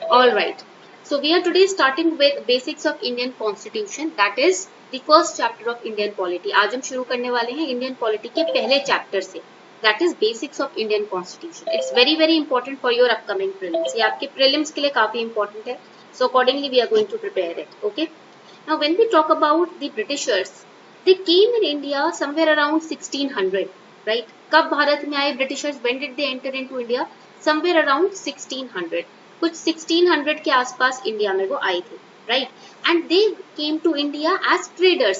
All right. So we are today starting with basics of Indian Constitution. That is the first chapter of Indian Polity. आज हम शुरू करने वाले हैं Indian Polity के पहले chapter से. That is basics of Indian Constitution. It's very very important for your upcoming prelims. ये आपके prelims के लिए काफी important है. So accordingly we are going to prepare it. Okay. Now when we talk about the Britishers, they came in India somewhere around 1600. Right? कब भारत में आए Britishers? When did they enter into India? Somewhere around 1600. कुछ 1600 के आसपास India में वो आए थे, right. And they came to India as traders,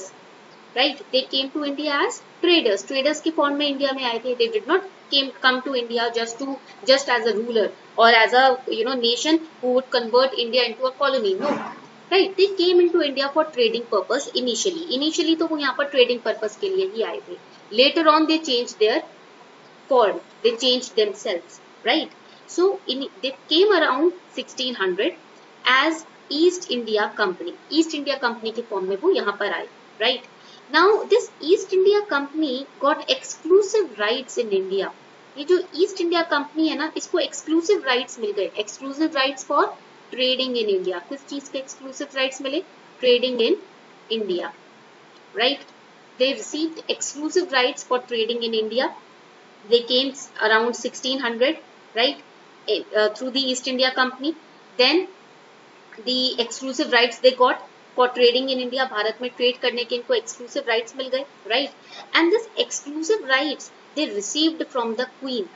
right. They came to India as traders, traders की फॉर्म में इंडिया में आए थे. दे डिड नॉट come to India just as a ruler or as a nation who would convert India into a colony. No, right. They came into India for trading purpose initially तो वो यहाँ पर trading purpose के लिए ही आए थे. Later on they changed their form, they changed themselves, right. So they came around 1600 as East India Company. East India Company के form में वो यहाँ पर आए, right. Now this East India Company got exclusive rights in India. ये जो East India Company है ना, इसको exclusive rights मिल गए. Exclusive rights for trading in India. किस चीज के exclusive rights मिले? Trading in India, right. They received exclusive rights for trading in India. They came around 1600, right. Through the East India Company. Then the exclusive rights they got for trading in India. Bharat में trade करने के इनको exclusive rights मिल गए, right. And this exclusive rights they received from the Queen.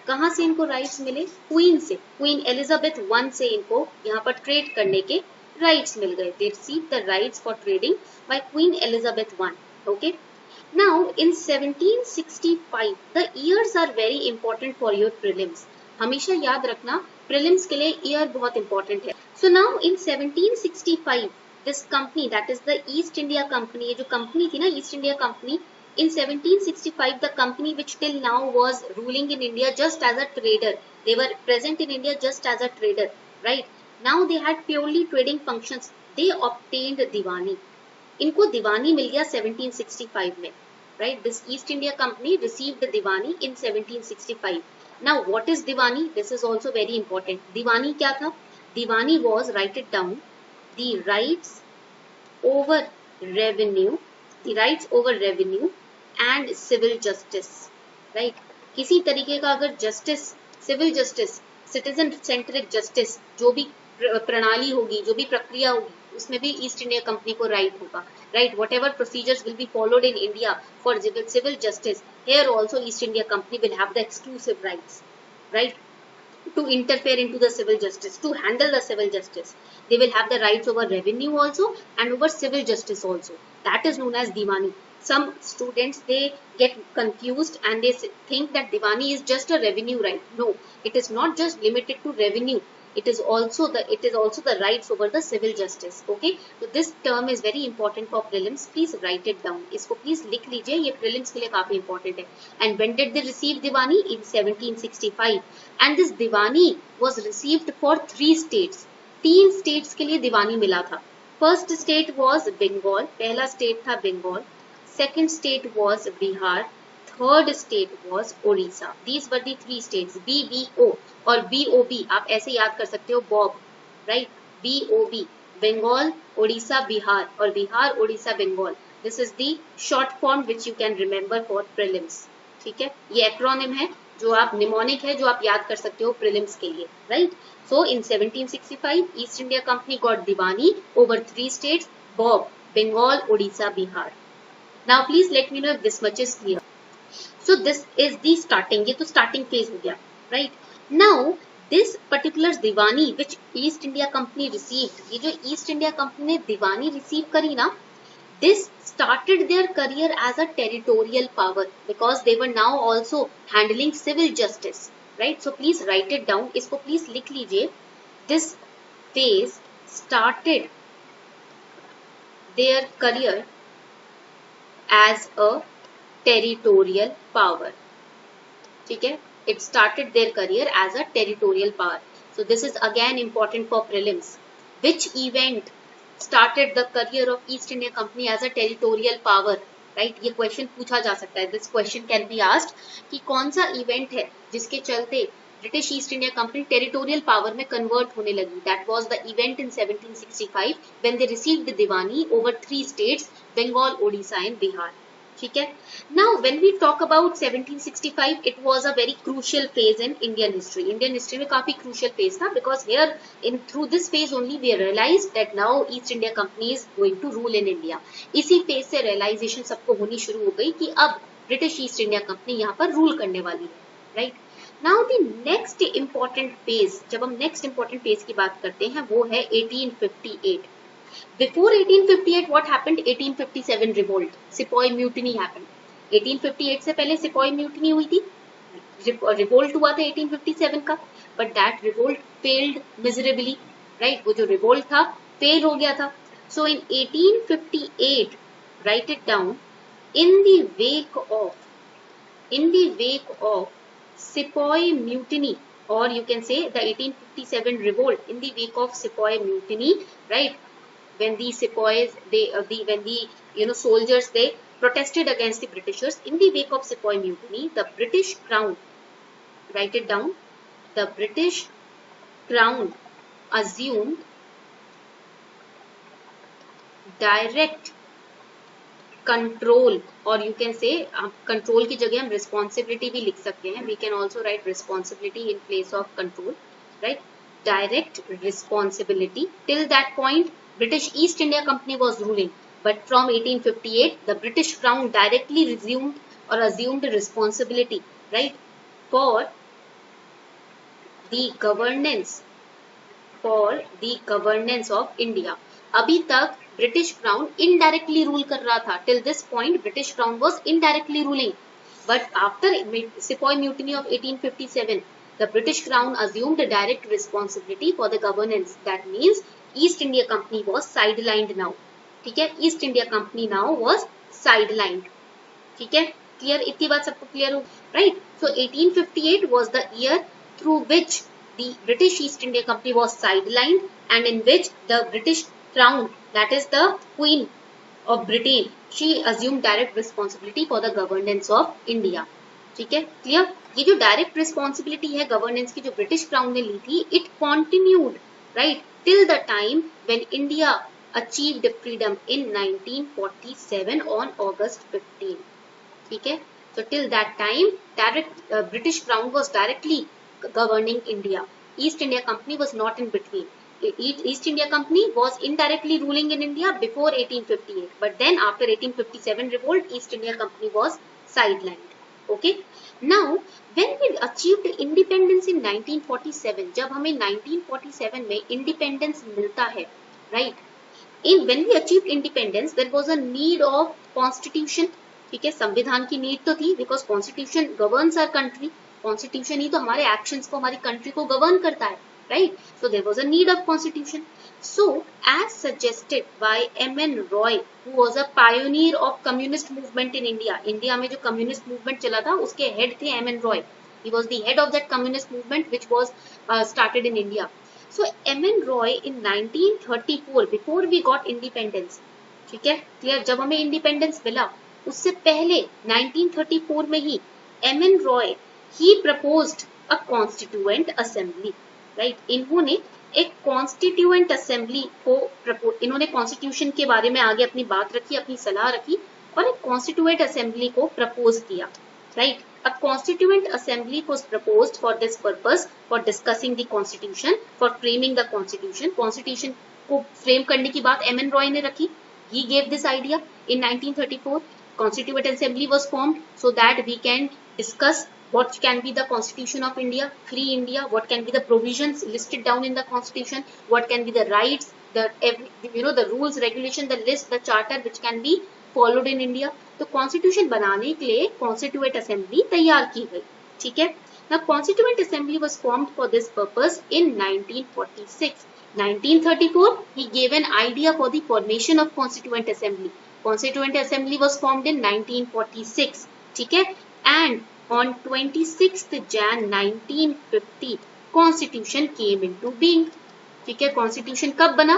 कहाँ से इनको rights मिले? Queen से. Queen Elizabeth I से इनको यहाँ पर ट्रेड करने के rights मिल गए. They received the rights for trading by Queen Elizabeth I. Okay. Now in 1765, the years are very important for your prelims. हमेशा याद रखना प्रीलिम्स के लिए ईयर बहुत इंपॉर्टेंट है. So now in 1765 this company that is the East India company, ये जो company थी ना East India company, in 1765 the company which till now was ruling in India just as a trader, they were present in India just as a trader, right. Now they had purely trading functions. They obtained diwani. इनको दीवानी मिल गया 1765 में, right. This East India company received Deewani in 1765. Now what is Diwani? This is also very important. Diwani क्या था? Diwani was, write it down, the rights over revenue, the rights over revenue and civil justice, right. किसी तरीके का अगर justice, civil justice, citizen centric justice, जो भी प्रणाली होगी, जो भी प्रक्रिया होगी, उसमें भी ईस्ट इंडिया कंपनी को राइट होगा, right. Whatever procedures will be followed in India for civil justice, here also East India Company will have the exclusive rights, right, to interfere into the civil justice, to handle the civil justice. They will have the rights over revenue also and over civil justice also. That is known as Diwani. Some students, they get confused and they think that Diwani is just a revenue right. No, it is not just limited to revenue. It is also the rights over the civil justice. Okay, so this term is very important for prelims. Please write it down. इसको please लिख लीजिए, ये prelims के लिए काफी important है. And when did they receive Diwani? In 1765. And this Diwani was received for 3 states. 3 states के लिए Diwani मिला था. First state was Bengal. पहला state था Bengal. Second state was Bihar. Third state was Odisha. These were the 3 states. BBO और BOB आप ऐसे याद कर सकते हो, BOB, right. BOB, Bengal, Odisha, Bihar, और Bihar, Odisha, Bengal. This is the short form which you can remember for prelims. ठीक है, ये एक्रोनिम है जो आप निमोनिक है जो आप याद कर सकते हो प्रीलिम्स के लिए, right. So in 1765 East India company got diwani over 3 states, बॉब, Bengal, Odisha, Bihar. Now please let me know if this much is clear. So this is the starting, ये तो starting phase हो गया, right. Now this particular Diwani which East India Company received, ये जो East India Company ने दीवानी receive करी ना, this started their career as a territorial power because they were now also handling civil justice, right. So please write it down, इसको please लिख लीजिए. This phase started their career as a territorial power. ठीक है, it started their career as a territorial power. So this is again important for prelims. Which event started the career of East India Company as a territorial power? Right, ये question पूछा जा सकता है. This question can be asked कि कौन सा event है जिसके चलते British East India company territorial power में कन्वर्ट होने लगी. That was the event in 1765 when they received the diwani over 3 states, Bengal, Odisha and Bihar. ठीक है. Now when we talk about 1765, it was a very crucial phase in Indian history. Indian history में काफी crucial phase था, because here in through this phase only we realise that now East India company is going to rule in India. इसी phase से realisation सबको होनी शुरू हो गई कि अब ब्रिटिश ईस्ट इंडिया कंपनी यहाँ पर रूल करने वाली है. Right. Now the next important phase, जब हम नेक्स्ट इंपॉर्टेंट फेज की बात करते हैं, वो है 1858. Before 1858, what happened? 1857 revolt, Sepoy mutiny happened. 1858 से पहले Sepoy mutiny हुई थी, revolt हुआ था 1857 का, but that revolt failed miserably, right? वो जो revolt था, fail हो गया था. So in 1858, write it down. In the wake of Sepoy mutiny, or you can say the 1857 revolt, in the wake of Sepoy mutiny, right? When the sepoys, when the soldiers, they protested against the Britishers. In the wake of Sepoy mutiny, the British Crown, write it down, the British Crown assumed direct control, or you can say control की जगह हम responsibility भी लिख सकते हैं. We can also write responsibility in place of control, right? Direct responsibility. Till that point, British East India Company was ruling, but from 1858, the British Crown directly resumed or assumed responsibility, right, for the governance of India. अभी तक British Crown indirectly rule कर रहा था. Till this point, British Crown was indirectly ruling, but after Sepoy Mutiny of 1857, the British Crown assumed a direct responsibility for the governance. That means East India Company was sidelined now. ठीक है. East India Company now was sidelined. ठीक है. Clear? इतनी बात सबको clear हो, right? So 1858 was the year through which the British East India Company was sidelined, and in which the British Crown, that is the Queen of Britain, she assumed direct responsibility for the governance of India. ठीक है. Clear? ये जो direct responsibility है governance की जो British crown ने ली थी, it continued, right, till the time when India achieved freedom in 1947 on August 15. ठीक है. So till that time, British Crown was directly governing India. East India Company was not in between. East India Company was indirectly ruling in India before 1858, but then after 1857 revolt, East India Company was sidelined. Okay. Now, when we achieved independence in 1947, जब हमें 1947 में independence मिलता है, right? When we achieved independence, there was a need of constitution. ठीक है. संविधान की need तो थी, because constitution governs our country. Constitution ही तो हमारे actions को, हमारी country को govern करता है, right? So there was a need of constitution. So, as suggested by M.N. Roy, who was a pioneer of communist movement in India. India में जो communist movement चला था, उसके head थे M.N. Roy. He was the head of that communist movement which was started in India. So, M.N. Roy in 1934, before we got independence, ठीक है, clear? जब हमें independence मिला, उससे पहले 1934 में ही M.N. Roy, he proposed a constituent assembly, right? इन्होंने एक कॉन्स्टिट्यूएंट असेंबली को इन्होंने कॉन्स्टिट्यूशन के बारे में आगे अपनी बात रखी, अपनी सलाह रखी, और एक कॉन्स्टिट्यूएंट असेंबली को प्रपोज किया, right? A constituent assembly was proposed for this purpose, for discussing the constitution, for framing the constitution. Constitution को फ्रेम करने की बात एम एन रॉय ने रखी. He gave this idea in 1934. Constituent Assembly was formed so that we can discuss what can be the Constitution of India, free India, what can be the provisions listed down in the Constitution, what can be the rights, the rules, regulation, the list, the charter which can be followed in India. तो Constitution बनाने के लिए Constituent Assembly तैयार की गई. ठीक है. Now Constituent Assembly was formed for this purpose in 1946. 1934 he gave an idea for the formation of Constituent Assembly. Constituent Assembly was formed in 1946. ठीक है. And on 26th Jan 1950 Constitution came into being. ठीक है. Constitution कब बना,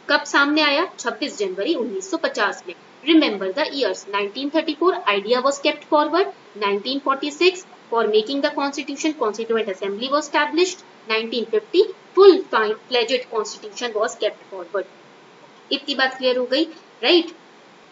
कब सामने आया? 26 जनवरी 1950 में. Remember the years. 1934 idea was kept forward. 1946 For making the constitution, Constituent Assembly was established. 1950, full-fledged constitution was kept forward. इतनी बात क्लियर हो गई, right?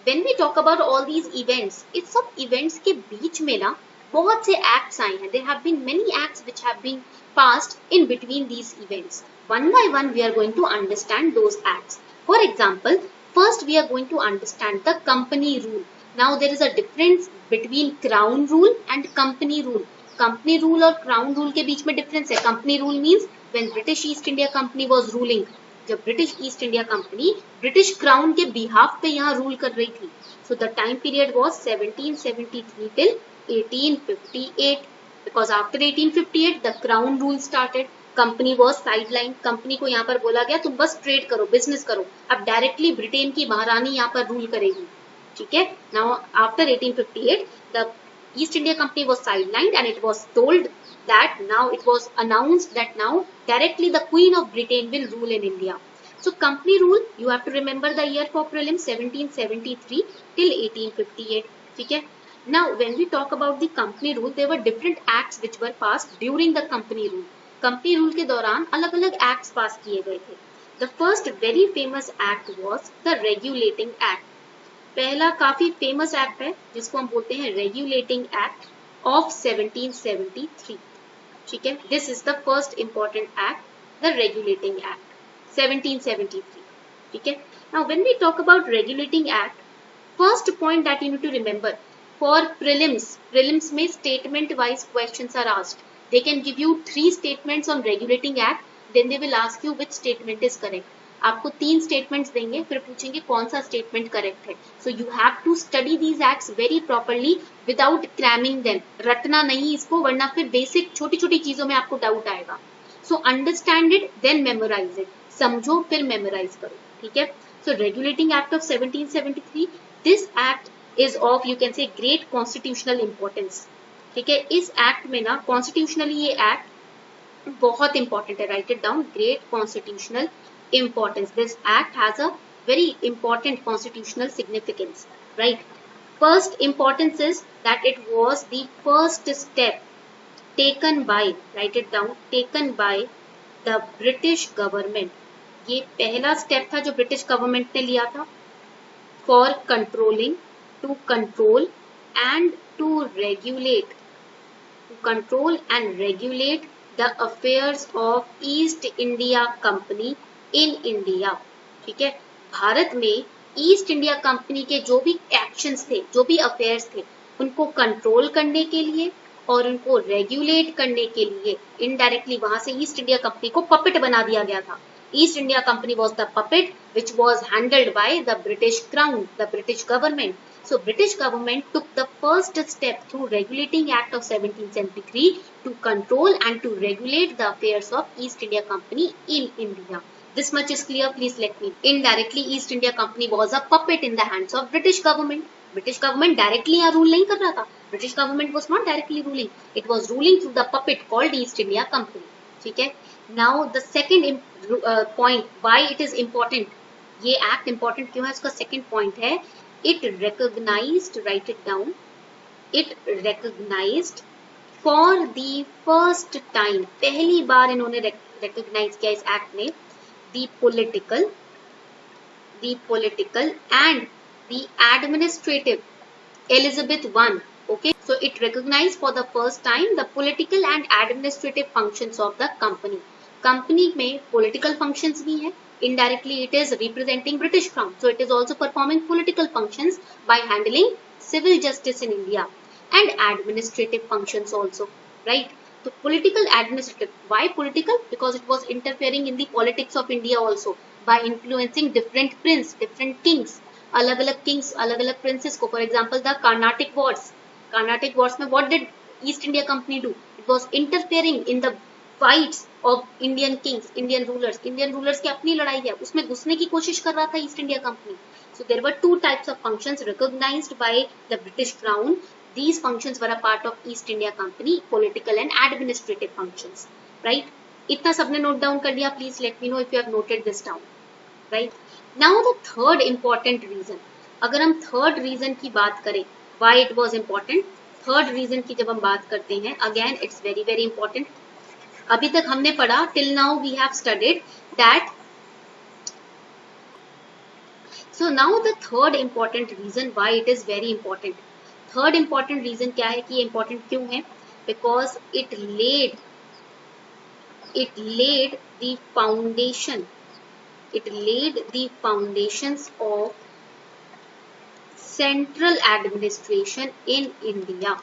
When we talk about all these events, इस सब events के बीच में ना बहुत से acts आए हैं. There have been many acts which have been passed in between these events. One by one, we are going to understand those acts. For example, first we are going to understand the company rule. Now there is a difference between crown rule and company rule. Company rule और crown rule के बीच में difference है. Company rule means when British East India Company was ruling. जब British East India company British crown के behalf पे यहाँ rule कर रही थी. So the time period was 1773 till 1858. Because after 1858 the crown rule started. Company was sideline. Company को यहाँ पर बोला गया तुम बस ट्रेड करो, बिजनेस करो. अब डायरेक्टली ब्रिटेन की महारानी यहाँ पर रूल करेगी. ठीक है. Now after 1858 the East India Company was sidelined and it was told that now it was announced that now directly the Queen of Britain will rule in India. So company rule, you have to remember the year for prelims 1773 till 1858. ठीक है. Now when we talk about the company rule, there were different acts which were passed during the company rule. Company rule के दौरान अलग-अलग acts पास किए गए थे. The first very famous act was the Regulating Act. पहला काफी famous act है जिसको हम बोलते हैं रेगुलेटिंग एक्ट ऑफ 1773. ठीक है. This is the first important act, the regulating act 1773. ठीक है. Now when we talk about regulating act, first point that you need to remember for prelims में statement wise questions are asked. They can give you 3 statements on regulating act, then they will ask you which statement is correct. आपको 3 statements देंगे, फिर पूछेंगे कौन सा statement correct है. So you have to study these acts very properly without cramming them. रटना नहीं इसको, वरना फिर बेसिक छोटी छोटी चीजों में आपको डाउट आएगा. So understand it then memorise it. समझो फिर मेमोराइज करो. ठीक है. So regulating act of 1773, this act is of you can say great constitutional importance. ठीक है. इस एक्ट में ना कॉन्स्टिट्यूशनली ये एक्ट बहुत इंपॉर्टेंट है. Right it down, great constitutional importance. This act has a very important constitutional significance, right? First importance is that it was the first step taken by, write it down, taken by the British government. ये पहला step था जो British government ने लिया था for controlling, to control and to regulate, to control and regulate the affairs of East India Company in India. ठीक है. भारत में ईस्ट इंडिया कंपनी के जो भी एक्शंस थे, जो भी अफेयर्स थे, उनको कंट्रोल करने के लिए और उनको रेगुलेट करने के लिए इनडायरेक्टली वहां से ईस्ट इंडिया कंपनी को पपेट बना दिया गया था. East India company was the puppet which was handled by the British crown, the British government. So British government took the first step through Regulating Act of 1773 to control and to regulate the affairs of East India Company in India. This much is clear. Please let me. Indirectly, East India Company was a puppet in the hands of British government. British government directly यहाँ rule नहीं कर रहा था. British government was not directly ruling. It was ruling through the puppet called East India Company. ठीक है. Now the second point why it is important. ये act important क्यों है? इसका second point है. It recognized, write it down. It recognized for the first time. पहली बार इन्होंने recognize किया इस act में the political and the administrative Elizabeth I. Okay, so it recognized for the first time the political and administrative functions of the company. Company में political functions भी है. Indirectly, it is representing British Crown, so it is also performing political functions by handling civil justice in India and administrative functions also, right? So political administrative. Why political? Because it was interfering in the politics of India also by influencing different prince, different kings, अलग-अलग kings, अलग-अलग princes को. For example, the Carnatic Wars. Carnatic Wars में what did East India Company do? It was interfering in the fights of Indian kings, Indian rulers. Indian rulers की अपनी लड़ाई है, उसमें घुसने की कोशिश कर रहा था East India Company. So there were 2 types of functions recognized by the British Crown. These functions were a part of East India Company, political and administrative functions, right? इतना सबने note down कर लिया. Please let me know if you have noted this down, right? Now the third important reason. अगर हम third reason की बात करें, why it was important? Third reason की जब हम बात करते हैं, again it's very very important. अभी तक हमने पढ़ा, till now we have studied that. So now the third important reason why it is very important. Third important reason क्या है कि ये important क्यों है? Because it laid the foundation. It laid the foundations of central administration in India.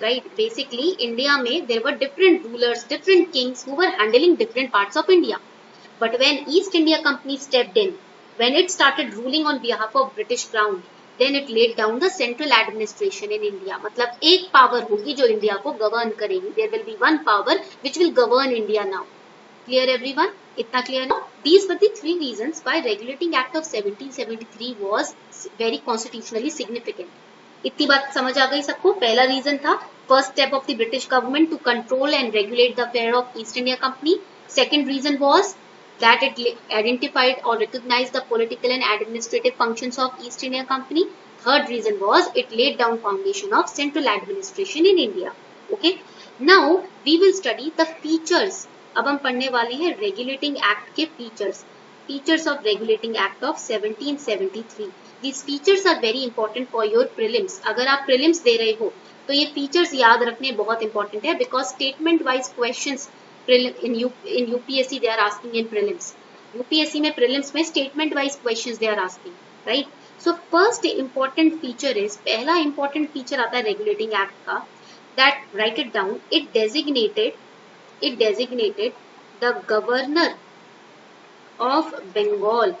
Right? Basically, India में there were different rulers, different kings who were handling different parts of India. But when East India Company stepped in, when it started ruling on behalf of British Crown, then it laid down the central administration in India. मतलब एक power होगी जो India को govern करेगी. There will be one power which will govern India now. Clear everyone? इतना clear ना? These were the three reasons why Regulating Act of 1773 was very constitutionally significant. इतनी बात समझ आ गई सबको? पहला रीजन था first step of the British government to control and regulate the affair of East India Company. Second reason was that it identified or recognized the political and administrative functions of East India Company. Third reason was it laid down foundation of central administration in India. Okay. Now we will study the features. अब हम पढ़ने वाले हैं Regulating Act के features. Features of Regulating Act of 1773. These features are very important for your prelims. अगर आप prelims दे रहे हो तो ये features याद रखने बहुत important है, because statement wise questions in UPSC they are asking in prelims. UPSC में prelims में statement wise questions they are asking, right? So first important feature is, पहला important feature आता है Regulating Act का, that write it down. It designated the governor of Bengal.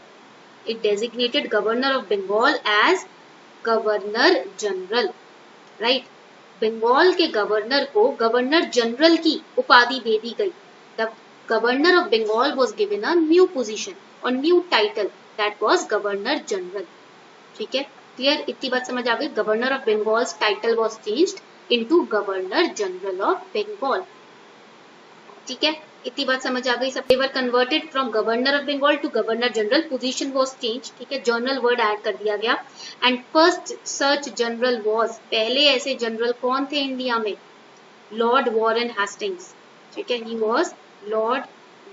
It designated governor of Bengal as Governor General, right? Bengal के governor को governor general की उपाधि दे दी गई. The governor of Bengal was given a new position और new title, that was governor general. ठीक है, क्लियर? इतनी बात समझ आ गई? Governor of Bengal title was changed into governor general of Bengal. ठीक है, इतनी बात समझ आ गई सब? they were converted from governor of Bengal to governor general. position was changed. ठीक है, journal word ऐड कर दिया गया. and first such general was, पहले ऐसे जनरल कौन थे इंडिया में? Lord Warren Hastings. ठीक है, he was Lord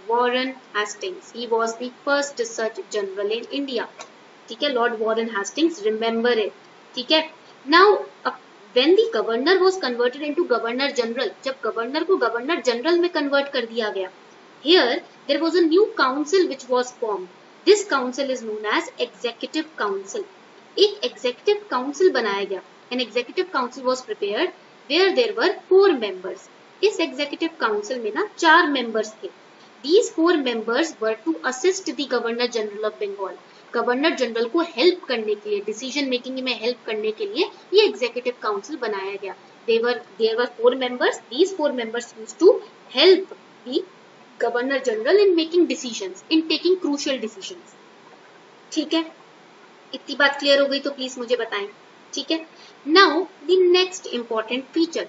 Warren Hastings. he was the first such general in India. ठीक है, Lord Warren Hastings, remember it. ठीक है, now when the governor was converted into governor general, जब governor को governor general में convert कर दिया गया, here there was a new council which was formed. This council is known as executive council. एक executive council बनाया गया. An executive council was prepared where there were 4 members. इस executive council में ना 4 members थे. These 4 members were to assist the governor general of Bengal. Governor general को help करने के लिए, डिसीजन मेकिंग में हेल्प करने के लिए ये एग्जीक्यूटिव काउंसिल बनाया गया. There were 4 members. These 4 members used to help the governor general in making decisions, in taking crucial decisions. ठीक है, इतनी बात क्लियर हो गई तो प्लीज मुझे बताएं. ठीक है, now the next important feature.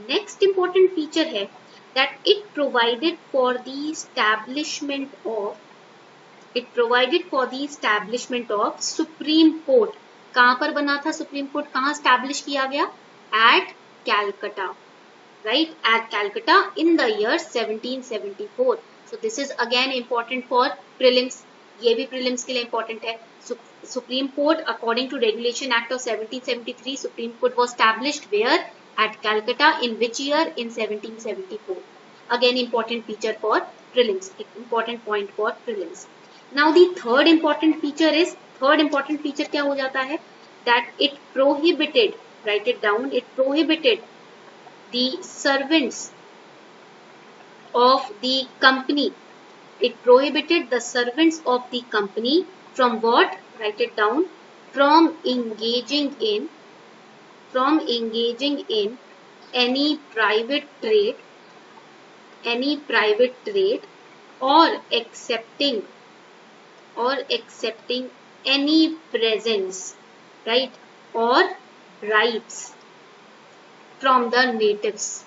Next important feature है that it provided for the establishment of Supreme Court. कहाँ पर बना था सुप्रीम कोर्ट? कहाँ स्टैब्लिश किया गया? At Calcutta, right? At Calcutta in the year 1774. So this is again important for prelims. ये भी prelims के लिए important है. Supreme Court, according to Regulation Act of 1773, Supreme Court was established where? At Calcutta. In which year? In 1774. Again important feature for prelims. Important point for prelims. Now the third important feature is, third important feature क्या हो जाता है? That it prohibited, write it down, it prohibited the servants of the company. It prohibited the servants of the company from what? Write it down. From engaging in any private trade or accepting any presents, right, or bribes from the natives.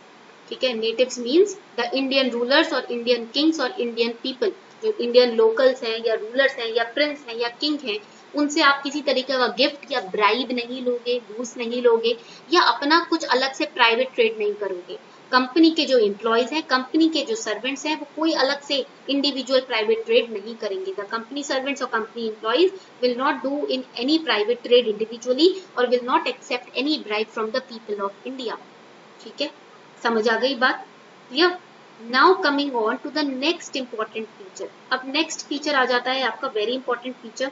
ठीक है, natives means the Indian rulers और Indian kings और Indian people, जो Indian locals हैं या rulers हैं या prince हैं या king हैं, उनसे आप किसी तरीके का गिफ्ट या ब्राइब नहीं लोगे, घूस नहीं लोगे, या अपना कुछ अलग से प्राइवेट ट्रेड नहीं करोगे। कंपनी के जो एम्प्लॉयज हैं, कंपनी के जो सर्वेंट्स हैं, वो कोई अलग से इंडिविजुअल प्राइवेट ट्रेड नहीं करेंगे। द कंपनी सर्वेंट्स और company employees will not do in any private trade individually और will not accept any bribe from the people of India. ठीक है, समझ आ गई बात? Clear? Now coming on to the next important feature. अब next feature आ जाता है आपका very important feature.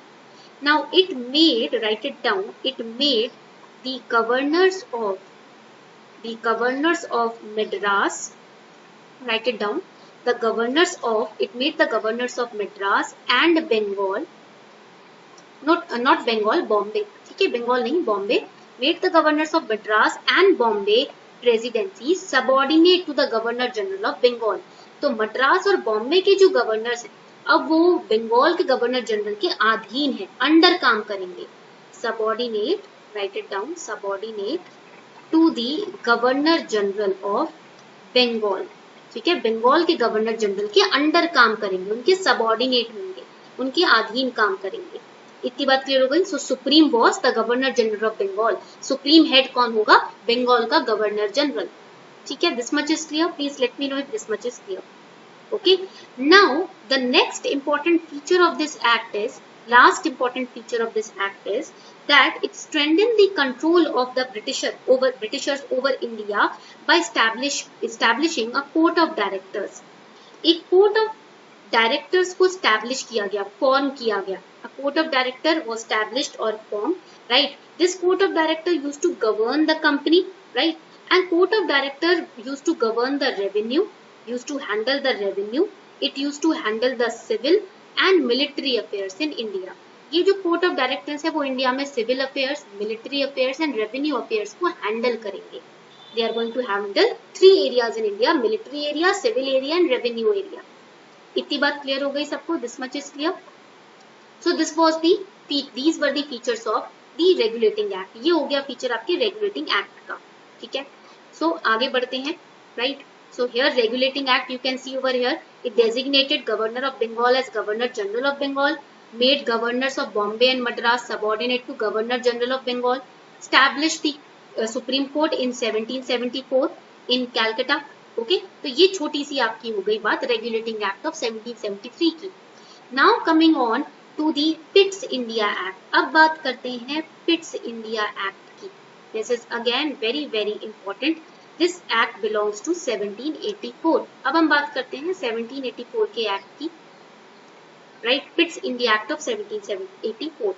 Now it made, write it down, it made the governors of Madras, write it down, it made the governors of Madras and Bengal, not Bengal, Bombay, ठीक है, बंगाल नहीं, Bombay, made the governors of Madras and Bombay presidency subordinate to the governor general of Bengal। तो मद्रास और बॉम्बे के जो governors हैं, अब वो बंगाल के गवर्नर जनरल के अधीन है, अंडर काम करेंगे। Subordinate, right it down, subordinate to the governor general of Bengal. ठीक है, बंगाल के गवर्नर जनरल के अंडर काम करेंगे, उनके सबॉर्डिनेट होंगे, उनके अधीन काम करेंगे। इतनी बात क्लियर हो गई? So supreme boss the governor general of Bengal, supreme head कौन होगा? बंगाल का गवर्नर जनरल। ठीक है, this much is clear? Please let me know if this much is clear. Okay, now the next important feature of this act is, last important feature of this act is that it strengthened the control of the Britishers over India by establishing a court of directors। एक court of directors को establish किया गया, form किया गया। A court of director was established or formed, right? This court of director used to govern the company, right? And court of director used to govern the revenue, used to handle the revenue, it used to handle the civil and military affairs in India। ये जो court of directors है वो India में civil affairs, military affairs and revenue affairs को handle करेंगे। They are going to handle 3 areas in India, military area, civil area and revenue area. इतनी बात clear हो गई सबको? This much is clear? So this was these were the features of the regulating act. ये हो गया feature आपके regulating act का। ठीक है, सो आगे बढ़ते हैं, right? So here regulating act you can see over here, it designated governor of Bengal as governor general of Bengal, made governors of Bombay and Madras subordinate to governor general of Bengal, established the Supreme Court in 1774 in Calcutta। Okay, तो ये छोटी सी आपकी हो गई बात regulating act of 1773 की। Now coming on to the Pitt's India Act। अब बात करते हैं Pitt's India Act की। This is again very very important। This act belongs to 1784। अब हम बात करते हैं 1784 के एक्ट की, right? Pitt's India Act of 1784।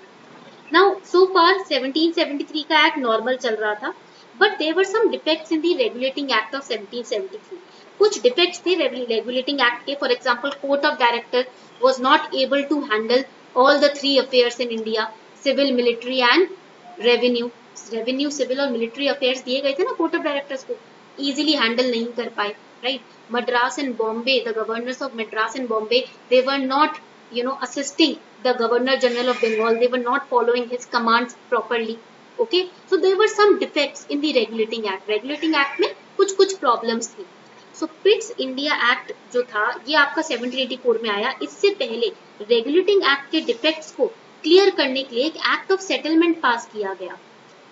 Now so far 1773 का एक्ट नॉर्मल चल रहा था, but there were some defects in the regulating act of 1773। कुछ डिफेक्ट्स थे रेगुलेटिंग एक्ट के। For example, court of director was not able to handle all the 3 affairs in India, civil, military and revenue। Revenue, civil और military affairs दिए गए थे ना court of directors को, easily handle नहीं कर पाए, right? Madras and Bombay, the governors of Madras and Bombay, they were not assisting the governor general of Bengal, they were not following his commands properly। okay, so there were some defects in the regulating act में कुछ problems थी। सो Pitt's India act जो था ये आपका 1784 में आया। इससे पहले रेगुलेटिंग एक्ट के डिफेक्ट्स को क्लियर करने के लिए एक एक्ट ऑफ सेटलमेंट पास किया गया।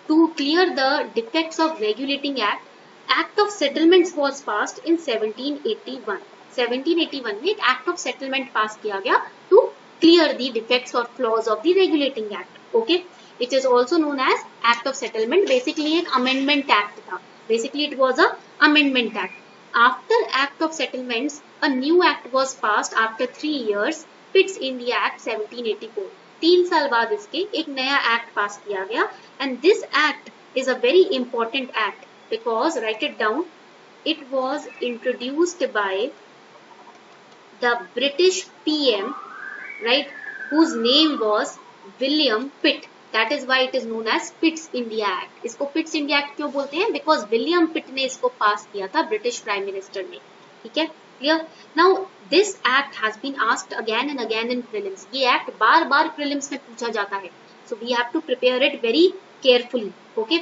To clear the defects of regulating act, Act of Settlements was passed in 1781। 1781 में एक Act of Settlement पास किया गया to clear the defects or flaws of the regulating act। Okay, it is also known as Act of Settlement। Basically एक amendment act था। Basically it was a amendment act। After Act of Settlements, a new act was passed after 3 years, Pitt's India Act 1784। 3 साल बाद इसके एक नया act पास किया गया। And this act is a very important act because, right it down, it was introduced by the British PM, right, whose name was William Pitt। That is why it is known as Pitt's India Act। इसको Pitt's India Act क्यों बोलते हैं? Because William पिट ने इसको पास किया था British prime minister ने। ठीक है, clear? Now this act has been asked again and again in prelims। ये एक्ट बार बार prelims में पूछा जाता है। So we have to prepare it very carefully। Okay,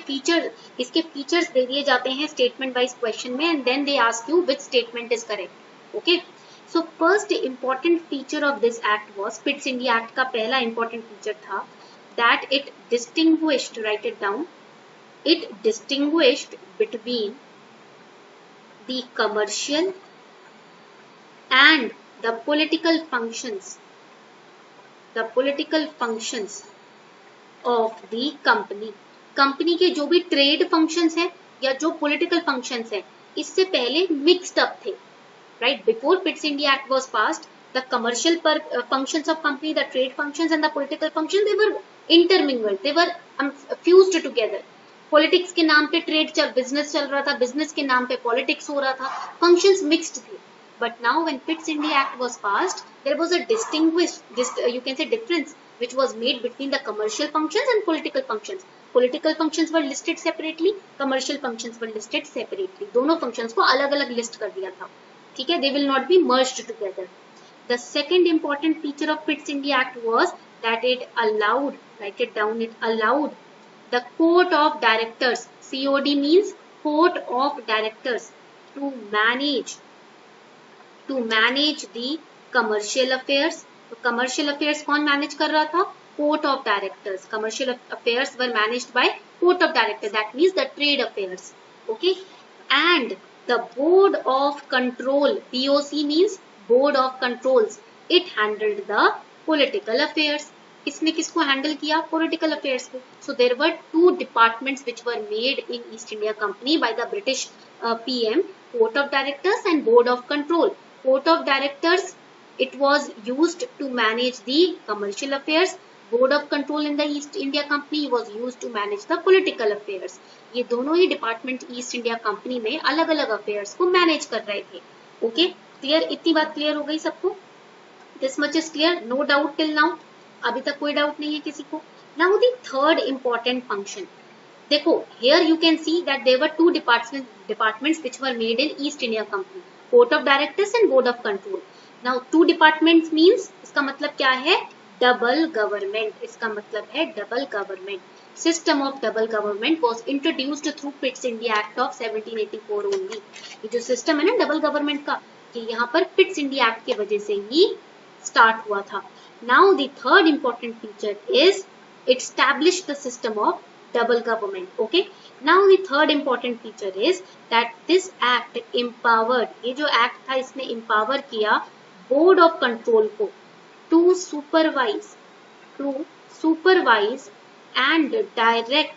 इसके features दे दिए जाते हैं statement wise question में, and then they ask you which statement is correct। Okay, so first important feature of this act was, Pitt's India Act का पहला important feature था that it distinguished, write it down, it distinguished between the commercial and the political functions of the company. Company के जो भी trade functions है या जो political functions है इससे पहले मिक्स्ड अप थे, right? Before Pitt's India Act was passed, the commercial functions of company, the trade functions and the political functions, they were intermingled, they were fused together. Politics के नाम पे business चल रहा था, बिजनेस के नाम पे पॉलिटिक्स हो रहा था, फंक्शंस मिक्स्ड थे. But now when Pitt's India Act was passed, there was a distinguished, you can say difference, which was made between the commercial functions and political functions. Political functions were listed separately, commercial functions were listed separately. दोनों functions को अलग-अलग list कर दिया था. ठीक है, they will not be merged together. The second important feature of Pitt's India Act was that it allowed, write it down, it allowed the court of directors, COD means court of directors, to manage the commercial affairs. तो commercial affairs कौन manage कर रहा था? Court of directors. Commercial affairs were managed by court of directors. That means the trade affairs. Okay. And the board of control, BOC means board of controls. It handled the political affairs. इसने किसको handle किया? Political affairs को. So there were two departments which were made in East India company by the British PM, court of directors and board of control. Court of directors, it was used to manage the commercial affairs. Board of control in the East India Company was used to manage the political affairs. ये दोनों ही department East India company में अलग अलग affairs को manage कर रहे थे. Okay, clear? इतनी बात क्लियर हो गई सबको? This much is clear, no doubt till now? अभी तक कोई डाउट नहीं है किसी को? Now the third important function, देखो here you can see that there were two departments which were made in East India company, court of directors and board of control. Now two departments means, इसका मतलब क्या है? Double government. इसका मतलब है double government. System of double government was introduced through Pitt's India act of 1784 only. ये जो system है ना डबल गवर्नमेंट का, ये यहाँ पर पिट्स इंडिया एक्ट की वजह से ही स्टार्ट हुआ था. Now the third important feature is it established the system of double government. Okay. Now the third important feature is that this act empowered, ये जो act था इसने empower किया board of control को to supervise and direct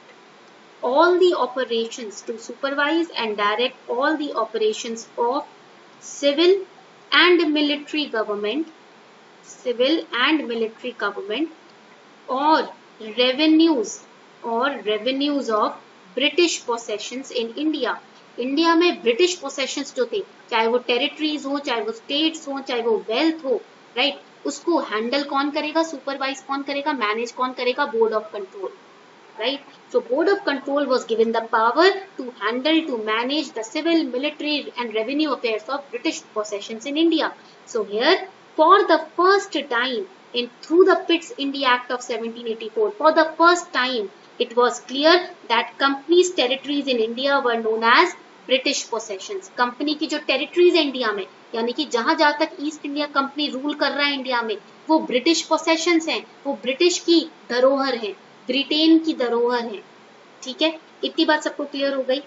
all the operations, to supervise and direct all the operations of civil and military government or revenues of British possessions in India. India में British पोसेशंस जो थे, चाहे वो territories हो, चाहे वो states हो, चाहे वो वेल्थ हो, राइट, उसको हैंडल कौन करेगा? सुपरवाइज कौन करेगा? मैनेज कौन करेगा? Board of control, right? So board of control was given the power to handle, to manage the civil, military and revenue affairs of British possessions in India. So here, for the first time through the Pitt's India Act of 1784, for the first time it was clear that company's territories in India were known as British possessions. Company की जो territories है India में, यानी कि जहां तक east India company rule कर रहा है इंडिया में, वो ब्रिटिश पोसेशंस हैं, वो ब्रिटिश की धरोहर हैं, ब्रिटेन की धरोहर है. ठीक है, इतनी बात सबको क्लियर हो गई?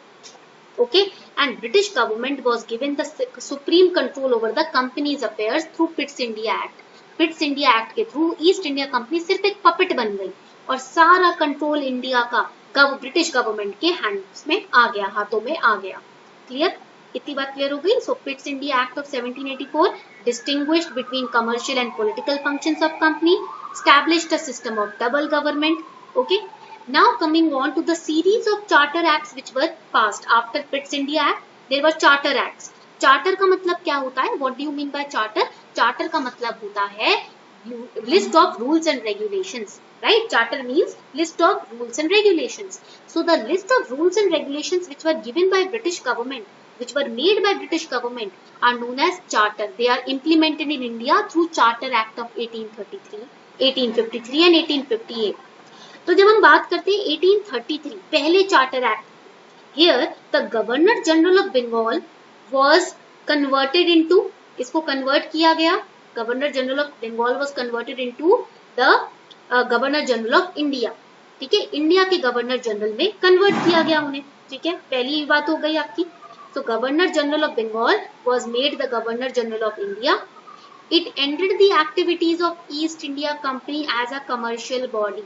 Okay. And British government was given the supreme control over the companies affairs through Pitt's India act. पिट्स India act के थ्रू ईस्ट इंडिया कंपनी सिर्फ एक पपेट बन गई और सारा कंट्रोल इंडिया का ब्रिटिश गवर्नमेंट के हैंड्स में आ गया, हाथों में आ गया. क्लियर? इतनी बात क्लियर हो गई? So Pitt's India act of 1784 distinguished between commercial and political functions of company, established a system of double government. Okay. Now coming on to the series of charter acts which were passed after Pitt's India Act, there were charter acts. Charter का मतलब क्या होता है? What do you mean by charter? Charter का मतलब होता है list of rules and regulations. Right? Charter means list of rules and regulations. So the list of rules and regulations which were given by British government, which were made by British government, are known as charter. They are implemented in India through Charter Act of 1833, 1853 and 1858. तो जब हम बात करते हैं 1833 पहले charter act, here the Governor General of Bengal was converted into, इसको convert किया गया, Governor General of Bengal was converted into the governor general of India, ठीक है, इंडिया के गवर्नर जनरल में कन्वर्ट किया गया उन्हें, ठीक है, पहली बात हो गई आपकी। So governor general of Bengal was made the governor general of India. It ended the activities of East India Company as a commercial body.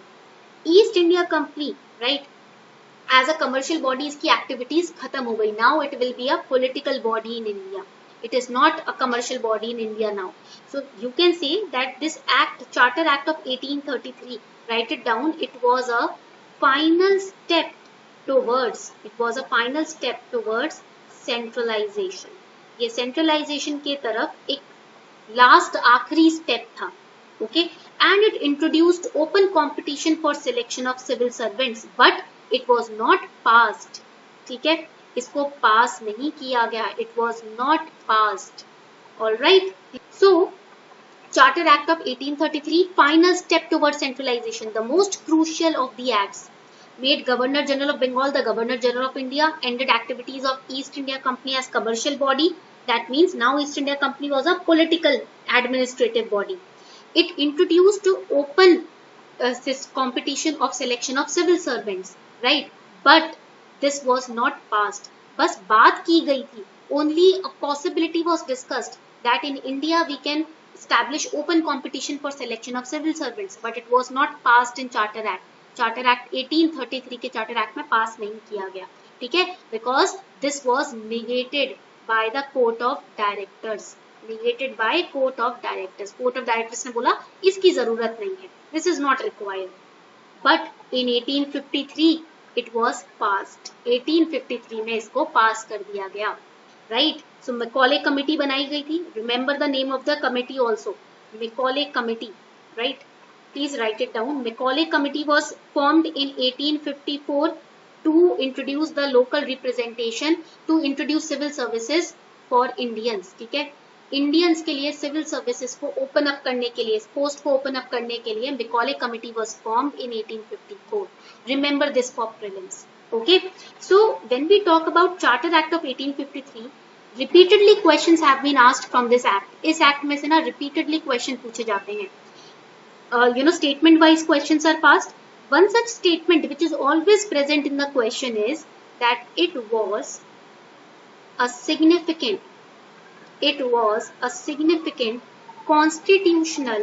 East India Company, right, as a commercial body, इसकी activities खत्म हो गई. Now it will be a political body in India. It is not a commercial body in India now. So you can say that this act, Charter Act of 1833, write it down, it was a final step towards, centralization. ये centralization के तरफ एक last आखिरी step था, okay. And it introduced open competition for selection of civil servants, but it was not passed, ठीक है, इसको pass नहीं किया गया, it was not passed. Alright. So charter act of 1833, final step towards centralisation, the most crucial of the acts, made Governor General of Bengal the Governor General of India, ended activities of East India Company as commercial body. That means now East India Company was a political administrative body. It introduced open competition of selection of civil servants, right? But this was not passed. बस बात की गई थी. Only a possibility was discussed that in India we can establish open competition for selection of civil servants, but it was not passed in Charter Act. Charter act 1833 के charter act में पास नहीं किया गया, ठीक है, because this was negated by the court of directors. Court of directors ने बोला इसकी जरूरत नहीं है, this is not required. But in 1853 it was passed. 1853 में इसको पास कर दिया गया, राइट. सो मैकॉले कमिटी बनाई गई थी. Remember the name of the committee also, Macaulay committee, right. Please write it down. Macaulay Committee was formed in 1854 to introduce the local representation, to introduce civil services for Indians, ठीक है. Indians के लिए civil services को open up करने के लिए, post को open up करने के लिए Macaulay Committee was formed in 1854. Remember this for prelims. Okay. So when we talk about Charter Act of 1853, repeatedly questions have been asked from this act. इस act में से ना repeatedly question पूछे जाते हैं. Statement wise questions are passed. One such statement which is always present in the question is that it was a significant constitutional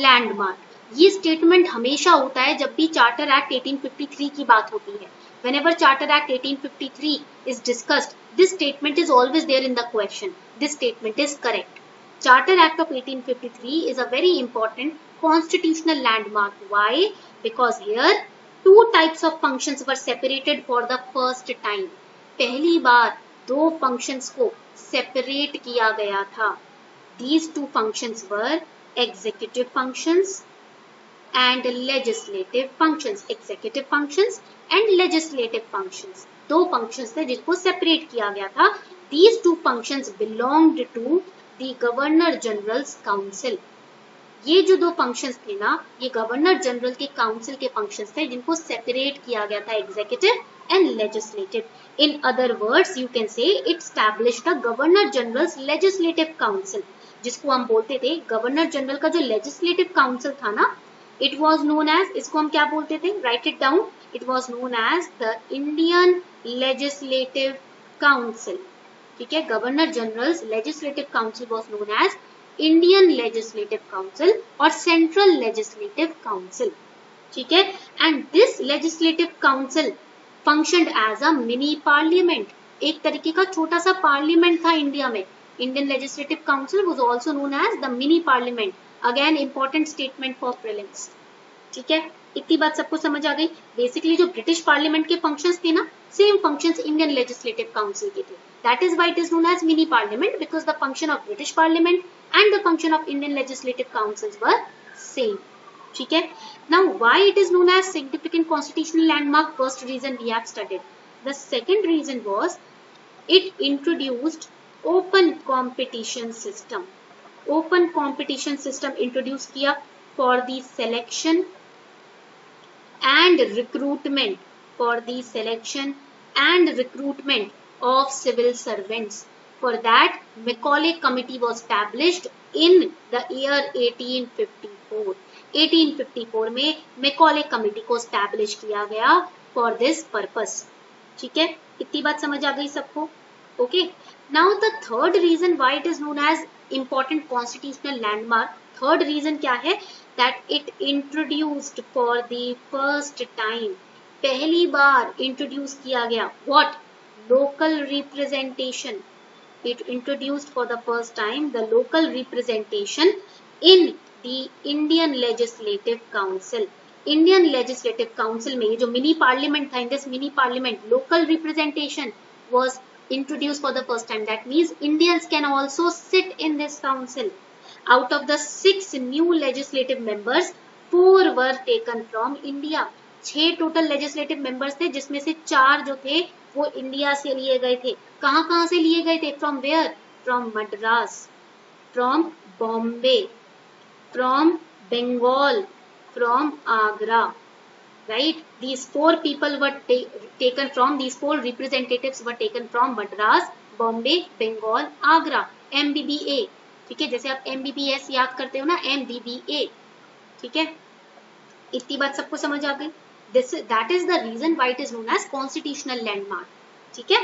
landmark. ये statement हमेशा होता है जब भी Charter Act 1853 की बात होती है. Whenever Charter Act 1853 is discussed, this statement is always there in the question. This statement is correct. Charter Act of 1853 is a very important constitutional landmark. Why? Because here two types of functions were separated for the first time. पहली बार दो functions को separate किया गया था. These two functions were executive functions and legislative functions. Executive functions and legislative functions. दो functions थे जिसको separate किया गया था. These two functions belonged to the Governor General's Council. ये जो दो functions थे ना, ये गवर्नर जनरल के काउंसिल के functions थे जिनको separate किया गया था executive and legislative. In other words, you can say it established the Governor General's Legislative Council. जिसको हम बोलते थे गवर्नर जनरल का जो legislative council था ना, it was known as, इसको हम क्या बोलते थे? Write it down. It was known as the Indian Legislative Council. ठीक है, governor general's legislative council was known as Indian legislative council और सेंट्रल लेजिस्लेटिव काउंसिल, ठीक है. And this legislative council functioned as a mini parliament. एक तरीके का छोटा सा पार्लियामेंट था इंडिया में. Indian legislative council was also known as the mini parliament. Again important statement for prelims, ठीक है. इतनी बात सबको समझ आ गई. बेसिकली जो ब्रिटिश पार्लियामेंट के फंक्शंस थे ना, same functions Indian legislative council के थे. That is why it is known as mini parliament, because the function of British Parliament and the function of Indian legislative councils were same. ठीक है. Now why it is known as significant constitutional landmark? First reason we have studied. The second reason was it introduced open competition system. Open competition system introduce किया for the selection and recruitment of civil servants. For that, Macaulay Committee was established in the year 1854. 1854 में Macaulay committee को establish किया गया for this purpose. ठीक है, इतनी बात समझ आ गई सबको. Okay, now the third reason why it is known as important constitutional landmark. Third reason क्या है? That it introduced for the first time, पहली बार इंट्रोड्यूस किया गया what? Local representation. It introduced for the first time the local representation in the Indian Legislative Council. Indian Legislative Council में ये जो mini parliament था, in this mini parliament local representation was introduced for the first time. That means Indians can also sit in this council. Out of the 6 new legislative members, 4 were taken from India. 6 total legislative members थे, जिसमें से 4 जो थे वो India से लिए गए थे. कहां से लिए गए थे? From where? From Madras, from Bombay, from Bengal, from Agra. Right? These 4 people were taken from, these 4 representatives were taken from Madras, Bombay, Bengal, Agra. MBBA. ठीक है, जैसे आप MBBS याद करते हो ना, MBBA. ठीक है, इतनी बात सबको समझ आ गई. That is the reason why it is known as constitutional landmark. ठीक है,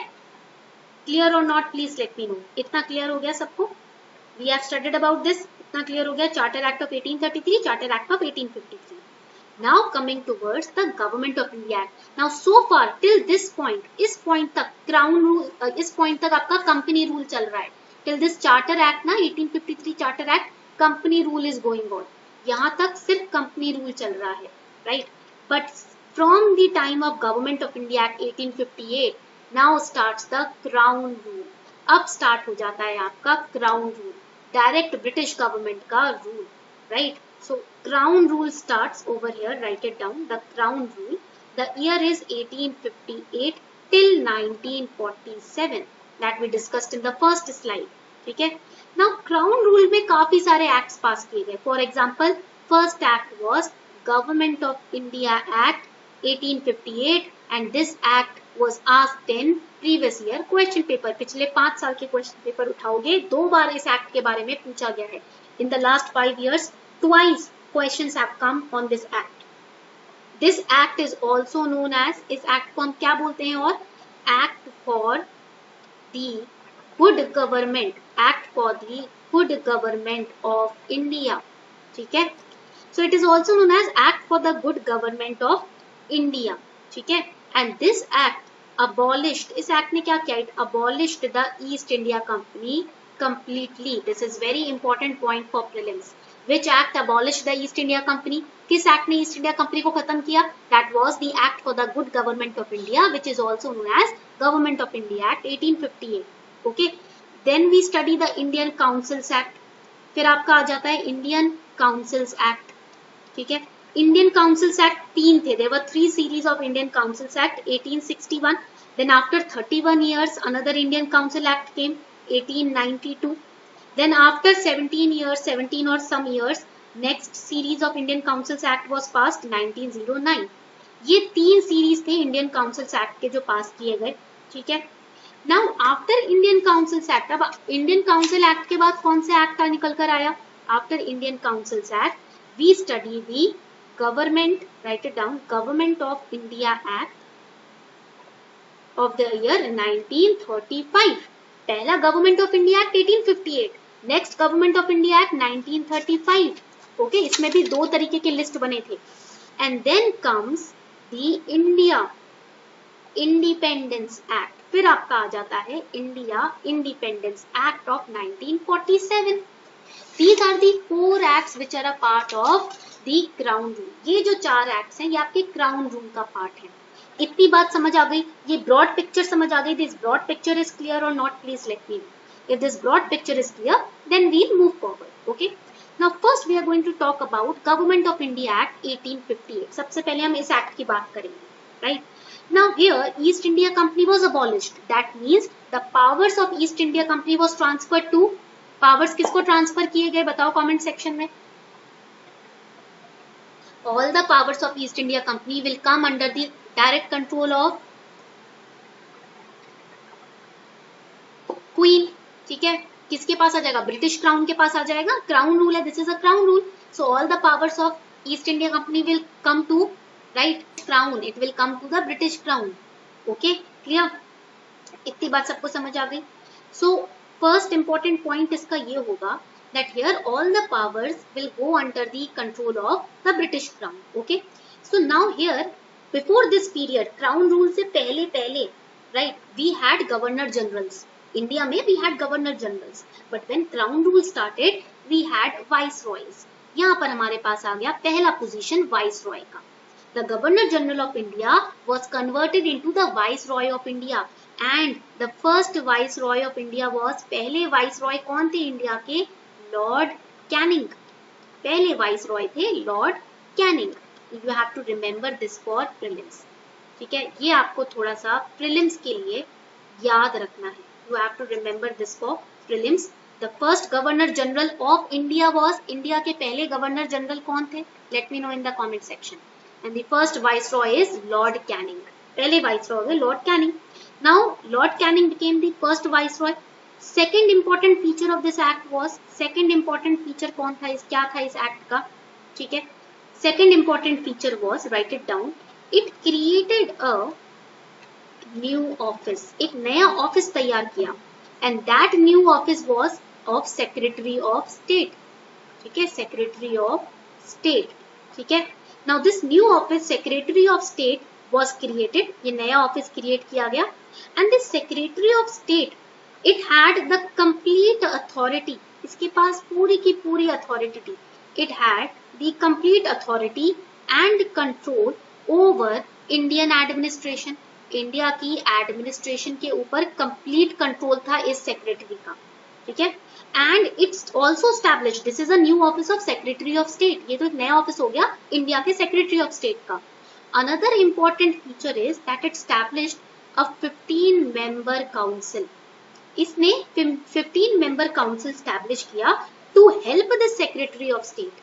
clear or not? Please let me know. इतना clear हो गया सबको? We have studied about this. इतना clear हो गया? Charter Act of 1833, Charter Act of 1853. Now coming towards the Government of India Act. Now so far till this point, इस point तक crown rule, इस point तक आपका company rule चल रहा है. Till this Charter Act ना, 1853 Charter Act, company rule is going on. यहाँ तक सिर्फ company rule चल रहा है, right? But from the time of Government of India Act 1858, now starts the Crown Rule. अब start हो जाता है आपका Crown Rule, direct British government का rule, right? So Crown Rule starts over here. Write it down. The Crown Rule. The year is 1858 till 1947 that we discussed in the first slide. ठीक है? Now Crown Rule में काफी सारे acts pass किए गए. For example, first act was Government of India Act 1858 and this act was asked in previous year question paper. पिछले 5 साल के question paper उठाओगे, 2 बार इस act के बारे में पूछा गया है. In the last 5 years, twice questions have come on this act. This act is also known as, इस act को हम क्या बोलते हैं? और Act for the Good Government, Act for the Good Government of India. ठीक है? So it is also known as Act for the Good Government of India. ठीक है? And this act abolished, इस act ने क्या किया? It abolished the East India Company completely. This is very important point for prelims. Which act abolished the East India Company? किस act ने East India Company को खत्म किया? That was the Act for the Good Government of India, which is also known as Government of India Act 1858. Okay. Then we study the Indian Councils Act. फिर आपका आ जाता है Indian Councils Act. ठीक है, Indian Councils Act 3 थे. There were 3 series of Indian Councils Act. 1861. Then after 31 years, another Indian Council Act came. 1892. Then after 17 years, 17 or some years, next series of Indian Councils Act was passed. 1909. ये 3 series थे Indian Councils Act के जो पास किए गए. ठीक है. Now after Indian Councils Act, अब Indian Council Act के बाद कौन से act निकल कर आया? After Indian Councils Act, we study the government, write it down, Government of India Act of the year 1935. पहला Government of India Act 1858, next Government of India Act 1935. Okay, इसमें भी 2 तरीके के लिस्ट बने थे. And then comes the India Independence Act. फिर आपका आ जाता है India Independence Act of 1947. These are the 4 acts which are a part of the Crown Rule. ये जो 4 acts हैं, ये आपके Crown Rule का part है. इतनी बात समझ आ गई? ये broad picture समझ आ गई? This broad picture is clear or not? Please let me know. If this broad picture is clear, then we'll move forward. Okay. Now first we are going to talk about Government of India Act 1858. सबसे पहले हम इस act की बात करेंगे, right? Now here East India Company was abolished. That means the powers of East India Company was transferred to, powers किसको transfer किए गए बताओ कमेंट सेक्शन में. All the powers of East India Company will come under the direct control of Queen. ठीक है, किसके पास आ जाएगा? ब्रिटिश क्राउन के पास आ जाएगा. क्राउन रूल है, this is a crown rule. So all the powers of East India company will come to right crown, it will come to the British crown. Okay, clear? इतनी बात सबको समझ आ गई. सो फर्स्ट इंपॉर्टेंट पॉइंट इसका ये होगा that here all the powers will go under the control of the British Crown. Okay, so now here before this period crown rule से पहले right we had governor generals. India में we had governor generals, but when crown rule started we had viceroys. यहाँ पर हमारे पास आ गया पहला position viceroy का. The governor general of India was converted into the viceroy of India and the first viceroy of India was, पहले viceroy कौन थे India के? Lord Canning. पहले वाइसरॉय थे Lord Canning. You have to remember this for prelims. ठीक है, ये आपको थोड़ा सा प्रीलिम्स के लिए याद रखना है. You have to remember this for prelims. The first governor general of India was, India के पहले गवर्नर जनरल कौन थे? Let me know in the comment section. And the first viceroy is Lord Canning. पहले viceroy है Lord Canning. Now Lord Canning became the first viceroy. Second important feature of this act was, second important feature कौन था, क्या था इस act का? ठीक है, second important feature was, right it down, it created a new office. एक नया ऑफिस तैयार किया and that new office was of secretary of state. ठीक है, सेक्रेटरी ऑफ स्टेट. ठीक है, now this new office secretary of state was created. ये नया ऑफिस क्रिएट किया गया and this secretary of state it had the complete authority. इसके पास पूरी की पूरी authority थी. It had the complete authority and control over Indian administration. India की एडमिनिस्ट्रेशन के ऊपर complete control था इस सेक्रेटरी का. ठीक है, and it's also established, this is a new office of secretary of state. ये तो एक नया ऑफिस हो गया इंडिया के सेक्रेटरी ऑफ स्टेट का. Another important feature is that it established a 15 member council. इसने 15 मेंबर काउंसिल स्टैब्लिश किया to help the secretary of state.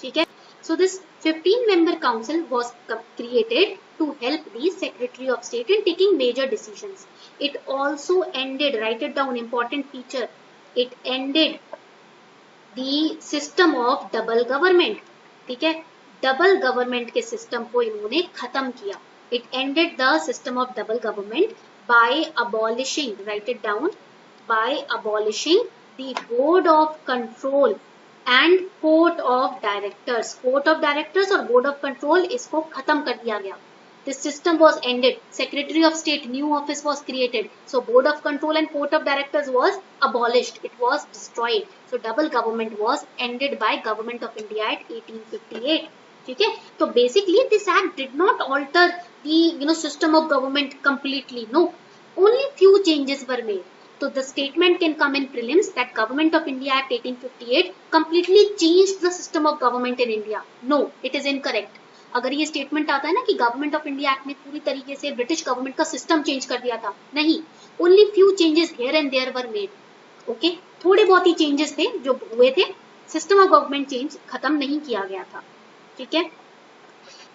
ठीक है, so this 15 member council was created to help the secretary of state in taking major decisions. It also ended, right it down, important feature, it ended the system of double government. ठीक है, double government के system को इन्होंने खत्म किया. It ended the system of double government by abolishing, write it down, by abolishing the board of control and court of directors. Court of directors और board of control इसको खत्म कर दिया गया. This system was ended. Secretary of State new office was created. So board of control and court of directors was abolished. It was destroyed. So double government was ended by Government of India at 1858. ठीक है, तो basically this act did not alter the system of government completely. No, only few changes were made. So the statement can come in prelims that Government of India Act 1858 completely changed the system of government in India. No, it is incorrect. अगर ये statement आता है ना कि government of India act ने पूरी तरीके से ब्रिटिश गवर्नमेंट का सिस्टम चेंज कर दिया था, नहीं, only few changes here and there were made. Okay, थोड़े बहुत ही चेंजेस थे जो हुए थे, सिस्टम ऑफ गवर्नमेंट चेंज खत्म नहीं किया गया था. ठीक है,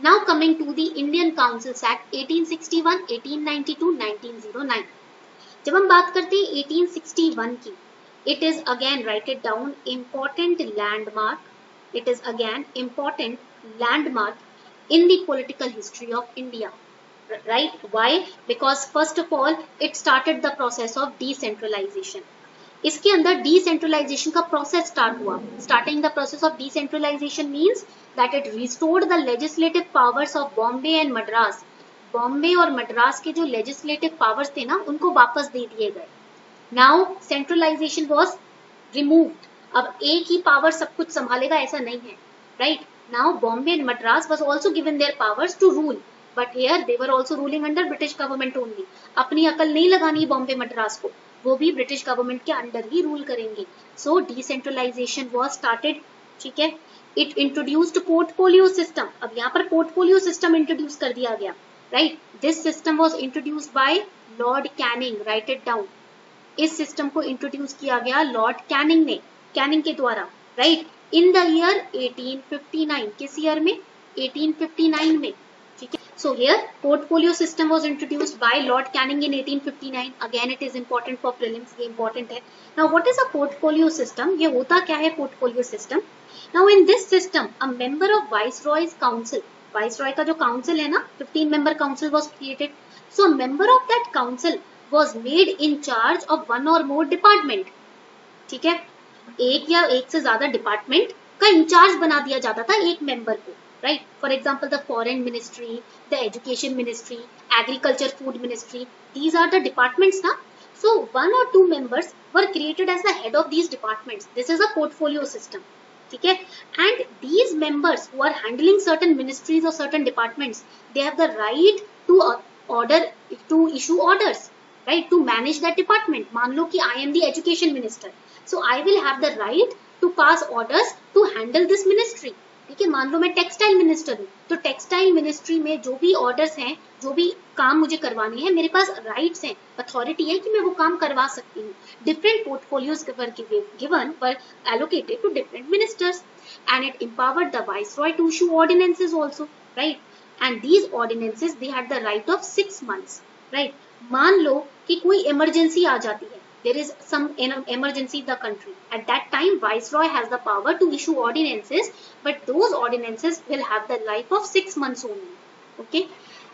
now coming to the Indian councils act 1861, 1892, 1909. जब हम बात करते हैं 1861 की, it is again, right it down, important landmark. It is again important landmark in the political history of India, right? Why? Because first of all it started the process of decentralization. इसके अंदर decentralization का process start हुआ. Starting the process of decentralization means that it restored the legislative powers of Bombay and Madras. Bombay और मद्रास के जो legislative powers थे ना, उनको वापस दे दिए गए. Now centralization was removed. अब एक ही power सब कुछ संभालेगा ऐसा नहीं है, right? Now Bombay and Madras was also given their powers to rule, but here they were also ruling under British government only. अपनी अकल नहीं लगानी बॉम्बे मद्रास को, वो भी ब्रिटिश गवर्नमेंट के अंडर ही रूल करेंगे. So decentralization was started. ठीक है, it introduced portfolio system. अब यहाँ पर portfolio system introduce कर दिया गया, right? This system was introduced by Lord Canning. Write it down. इस system को introduce किया गया Lord Canning ने, Canning के द्वारा, right? In the year 1859. किस ईयर में? 1859 में. ठीक है, So here portfolio system was introduced by Lord Canning in 1859. Again it is important for prelims, ये important है. Now what is a portfolio system? ये होता क्या है portfolio system? Now in this system a member of Viceroy's council, Viceroy का जो council है ना, 15 member council was created. So a member of that council was made in charge of one or more department. ठीक है, एक या एक से ज्यादा डिपार्टमेंट का इंचार्ज बना दिया जाता था एक मेंबर को, right. For example the foreign ministry, the education ministry, agriculture food ministry, these are the departments ना. सो वन और two members were created as the head of these departments. This is a portfolio system, ठीक है. And these members who are handling certain ministries और certain departments, they have the right to order, to issue orders, right, to manage that department. मान लो कि I am the education minister, so I will have the right to pass orders to handle this ministry. ठीक है, मान लो मैं textile minister हूँ, तो textile ministry में जो भी ऑर्डर्स हैं, जो भी काम मुझे करवाने हैं, मेरे पास राइट्स हैं, अथॉरिटी है कि मैं वो काम करवा सकती हूँ. डिफरेंट पोर्टफोलियोज गिवन पर allocated to different ministers, and it empowered the viceroy to issue ordinances also, right. And these ordinances they had the right of 6 months, right. मान लो कि कोई इमरजेंसी आ जाती है, there is some emergency in the country. At that time, Viceroy has the power to issue ordinances, but those ordinances will have the life of 6 months only. Okay.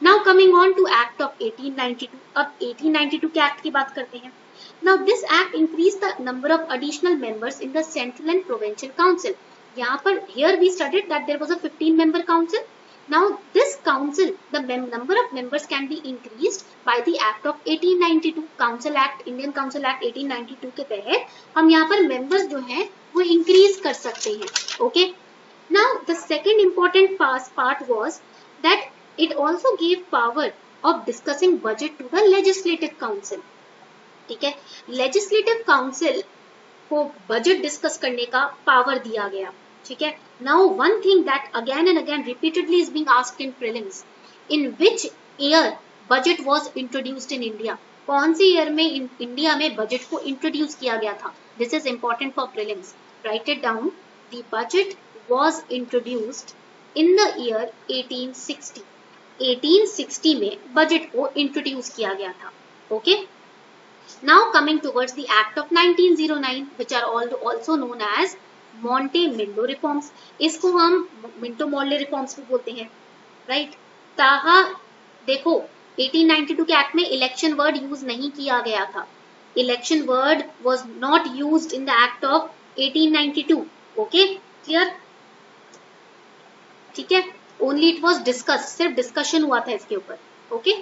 Now coming on to Act of 1892. अब 1892 के Act की बात करते हैं. Now this Act increased the number of additional members in the Central and Provincial Council. यहाँ पर here we studied that there was a 15-member council. Now this council, the number of members can be increased by the Act of 1892, Council Act, Indian Council Act 1892 के तहत हम यहाँ पर members जो हैं वो increase कर सकते हैं. Okay. Now the second important part was that it also gave power of discussing budget to the Legislative Council. ठीक है, Legislative Council को budget discuss करने का power दिया गया. ठीक है. Now one thing that again and again repeatedly is being asked in prelims, in which year budget was introduced in India? कौन सी ईयर में इंडिया में बजट को इंट्रोड्यूस किया गया था? This is important for prelims. Write it down. The budget was introduced in the year 1860. 1860 में budget को introduce किया गया था. Okay. Now coming towards the Act of 1909, which are also known as Monte-Minto reforms. इसको हम Minto-Morley reforms भी बोलते हैं, राइट. ताहा देखो 1892 के एक्ट में इलेक्शन वर्ड यूज नहीं किया गया था. Election word was not used in the act of 1892. Okay, clear, ठीक है. ओनली इट वाज डिस्कस, सिर्फ डिस्कशन हुआ था इसके ऊपर. Okay.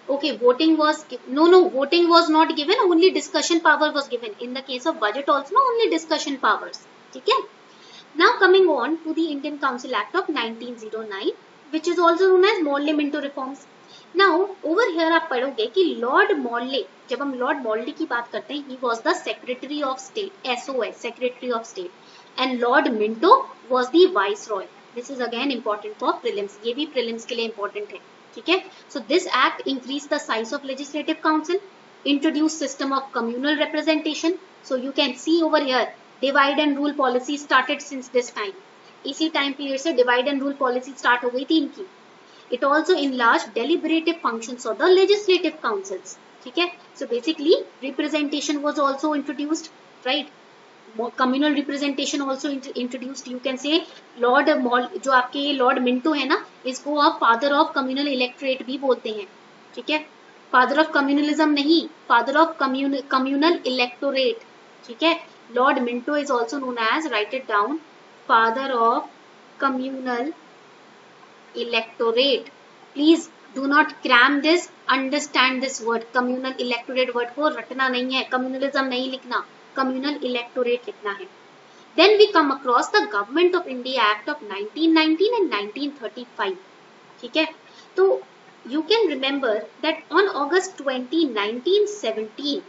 Okay, voting was voting was not given, only discussion power was given. In the case of budget also, only discussion powers. ठीक है. Now coming on to the Indian Council Act of 1909, which is also known as Morley-Minto reforms. Now over here आप पढ़ोगे कि Lord Morley, जब हम Lord Morley की बात करते हैं, he was the Secretary of State, SOS, Secretary of State, and Lord Minto was the Viceroy. This is again important for prelims. ये भी prelims के लिए important है. ठीक है. So this act increased the size of Legislative Council, introduced system of communal representation. So you can see over here, divide and rule policy started since this time. इसी time period से divide and rule policy start हो गई थी इनकी. It also enlarged deliberative functions of the legislative councils. ठीक है. So basically representation was also introduced, right? Communal representation also introduced. You can say Lord जो आपके Lord Minto है ना, इसको आप father of communal electorate भी बोलते हैं. ठीक है. Father of communalism नहीं, father of communal electorate. ठीक है. Lord Minto is also known as, write it down, father of communal electorate. Please do not cram this, understand this word. Communal electorate word को रटना नहीं है, communalism नहीं लिखना, communal electorate लिखना है. Then we come across the Government of India Act of 1919 and 1935. ठीक है. तो you can remember that on August 20, 1917,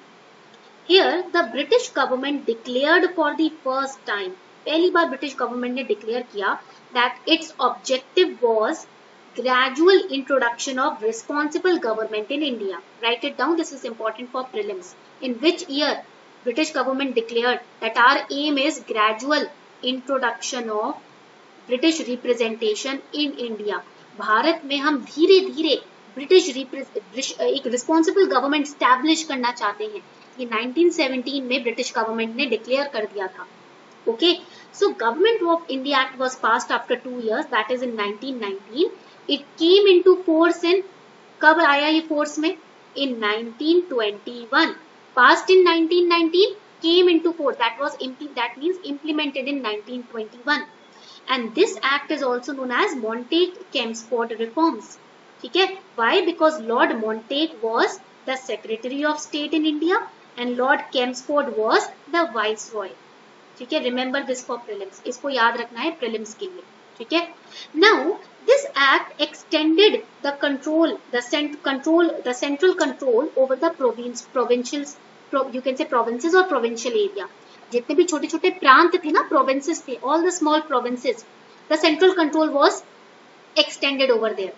here the British government declared for the first time, पहली बार British government ने declare किया that its objective was gradual introduction of responsible government in India. Write it down. This is important for prelims. In which year British government declared that our aim is gradual introduction of British representation in India. Bharat में हम धीरे धीरे British एक responsible government establish करना चाहते हैं, ये 1917 में ब्रिटिश गवर्नमेंट ने डिक्लेयर कर दिया था। Okay, so government of India act was passed after 2 years, that is in 1919. It came into force in, कब आया ये फोर्स में? in 1921. Passed in 1919, came into force, that means implemented in 1921. And this act is also known as Montague-Chelmsford reforms. ठीक है? Why? Because Lord Montague was the Secretary of State in India and Lord Chelmsford was the Viceroy. ठीक है? Remember this for prelims. इसको याद रखना है prelims के लिए. ठीक है? Now this act extended the central control over the provincials, you can say provinces or provincial area. जितने भी छोटे छोटे प्रांत थे ना, provinces थे, all the small provinces, the central control was extended over there.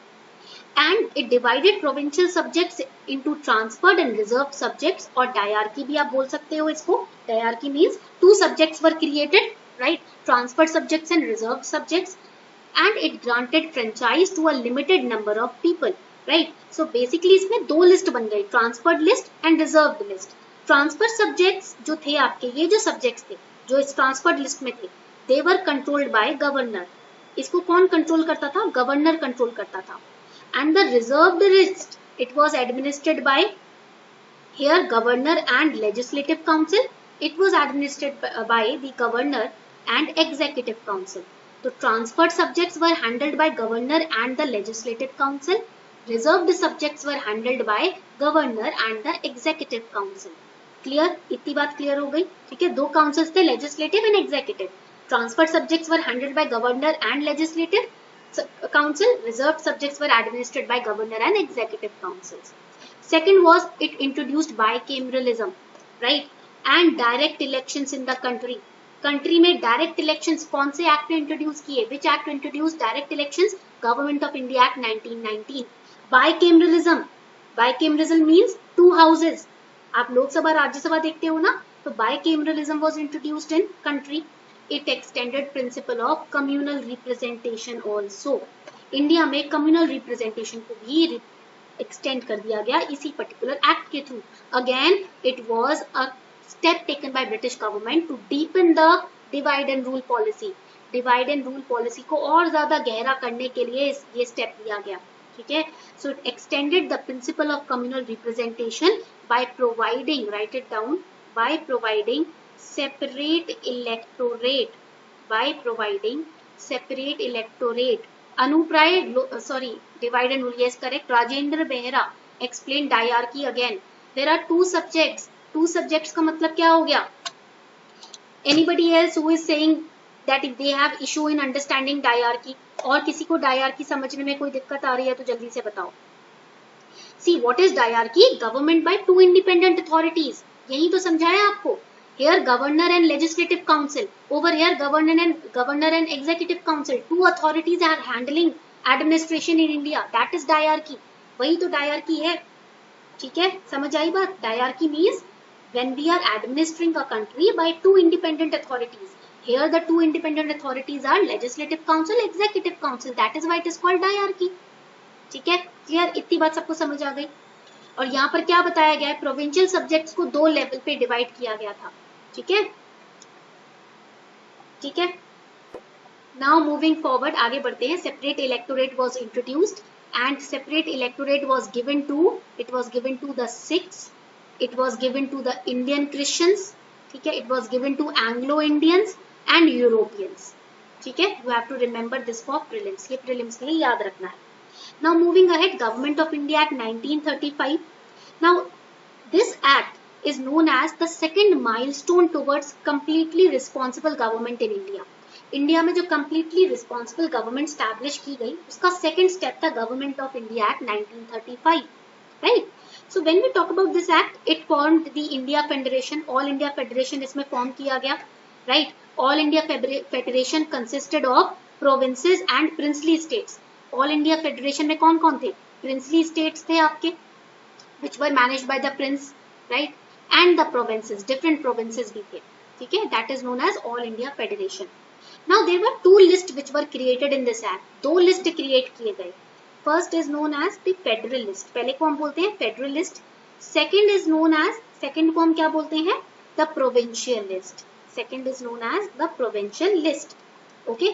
And it divided provincial subjects into transferred and reserved subjects, और diarchy भी आप बोल सकते हो इसको. Diarchy means two subjects were created, right? Transferred subjects and reserved subjects. And it granted franchise to a limited number of people, right? So basically इसमें दो list बन गई, transferred list and reserved list. Transfer subjects जो थे आपके, ये जो subjects थे जो इस transferred list में थे, they were controlled by governor. इसको कौन कंट्रोल करता था? गवर्नर कंट्रोल करता था. And the reserved list, it was administered by here governor and legislative council. It was administered by the governor and executive council. So transferred subjects were handled by governor and the legislative council. Reserved subjects were handled by governor and the executive council. Clear? इतनी बात clear हो गई? ठीक है, दो councils थे, legislative and executive. Transferred subjects were handled by governor and legislative council. Reserved subjects were administered by governor and executive councils. Second was it introduced bicameralism, right? And direct elections in the country. Country में direct elections कौन से act में introduce किए? Which act introduce direct elections? Government of India act 1919. Bicameralism, bicameralism means two houses. आप लोकसभा राज्यसभा देखते हो ना, तो bicameralism was introduced in country. It extended principle of communal representation also. India में कम्युनल रिप्रेजेंटेशन को भी एक्सटेंड कर दिया गया इसी पर्टिकुलर एक्ट के through. Again it was a step taken by British government to deepen the divide and rule policy. Divide and rule policy को और ज्यादा गहरा करने के लिए ये step लिया गया. ठीक है? So it extended the principle of communal representation by providing, write it down, by providing separate electorate. By providing separate electorate. अनुप्राय, sorry, divide and rule, yes correct. Rajendra Behera explained diarchy again. There are two subjects. Two subjects का मतलब क्या हो गया? Anybody else who is saying that if they have issue in understanding diarchy, और किसी को diarchy समझने में कोई दिक्कत आ रही है तो जल्दी से बताओ. See what is diarchy? Government by two independent authorities. यही तो समझाया आपको. Here governor and legislative council. Over here governor and executive council. Two authorities are handling administration in India. That is diarchy. वही तो diarchy है. ठीक है, समझ आई बात? Diarchy means when we are administering a country by two independent authorities. Here the two independent authorities are legislative council, executive council. That is why it is called diarchy. ठीक है, clear? इतनी बात सबको समझ आ गई. और यहाँ पर क्या बताया गया है? प्रोविंशियल सब्जेक्ट्स को दो लेवल पे डिवाइड किया गया था. ठीक है, ठीक है. नाउ मूविंग फॉरवर्ड, आगे बढ़ते हैं. Separate electorate was introduced and separate electorate was given to the Sikhs, it was given to the Indian Christians, ठीक है, it was given to Anglo Indians and Europeans. ठीक है, you have to remember this for prelims. ये prelims के लिए याद रखना है. Now moving ahead, Government of India Act 1935. Now this act is known as the second milestone towards completely responsible government in India. India में जो completely responsible government establish की गई, उसका सेकंड स्टेप था government of India act 1935, right? So when we talk about this act, it formed the India federation. All India federation इसमें form किया गया, राइट? All India federation consisted of provinces and princely states. All India federation में कौन कौन थे? Princely states थे आपके, which were managed by the prince, right? And the provinces, different provinces भी थे. ठीक है, that is known as all India federation. Now there were two lists which were created in this act. दो list create किए गए. First is known as the federal list. पहले को हम बोलते हैं federal list. Second is known as, second को हम क्या बोलते हैं? The provincial list. Second is known as the provincial list. Okay.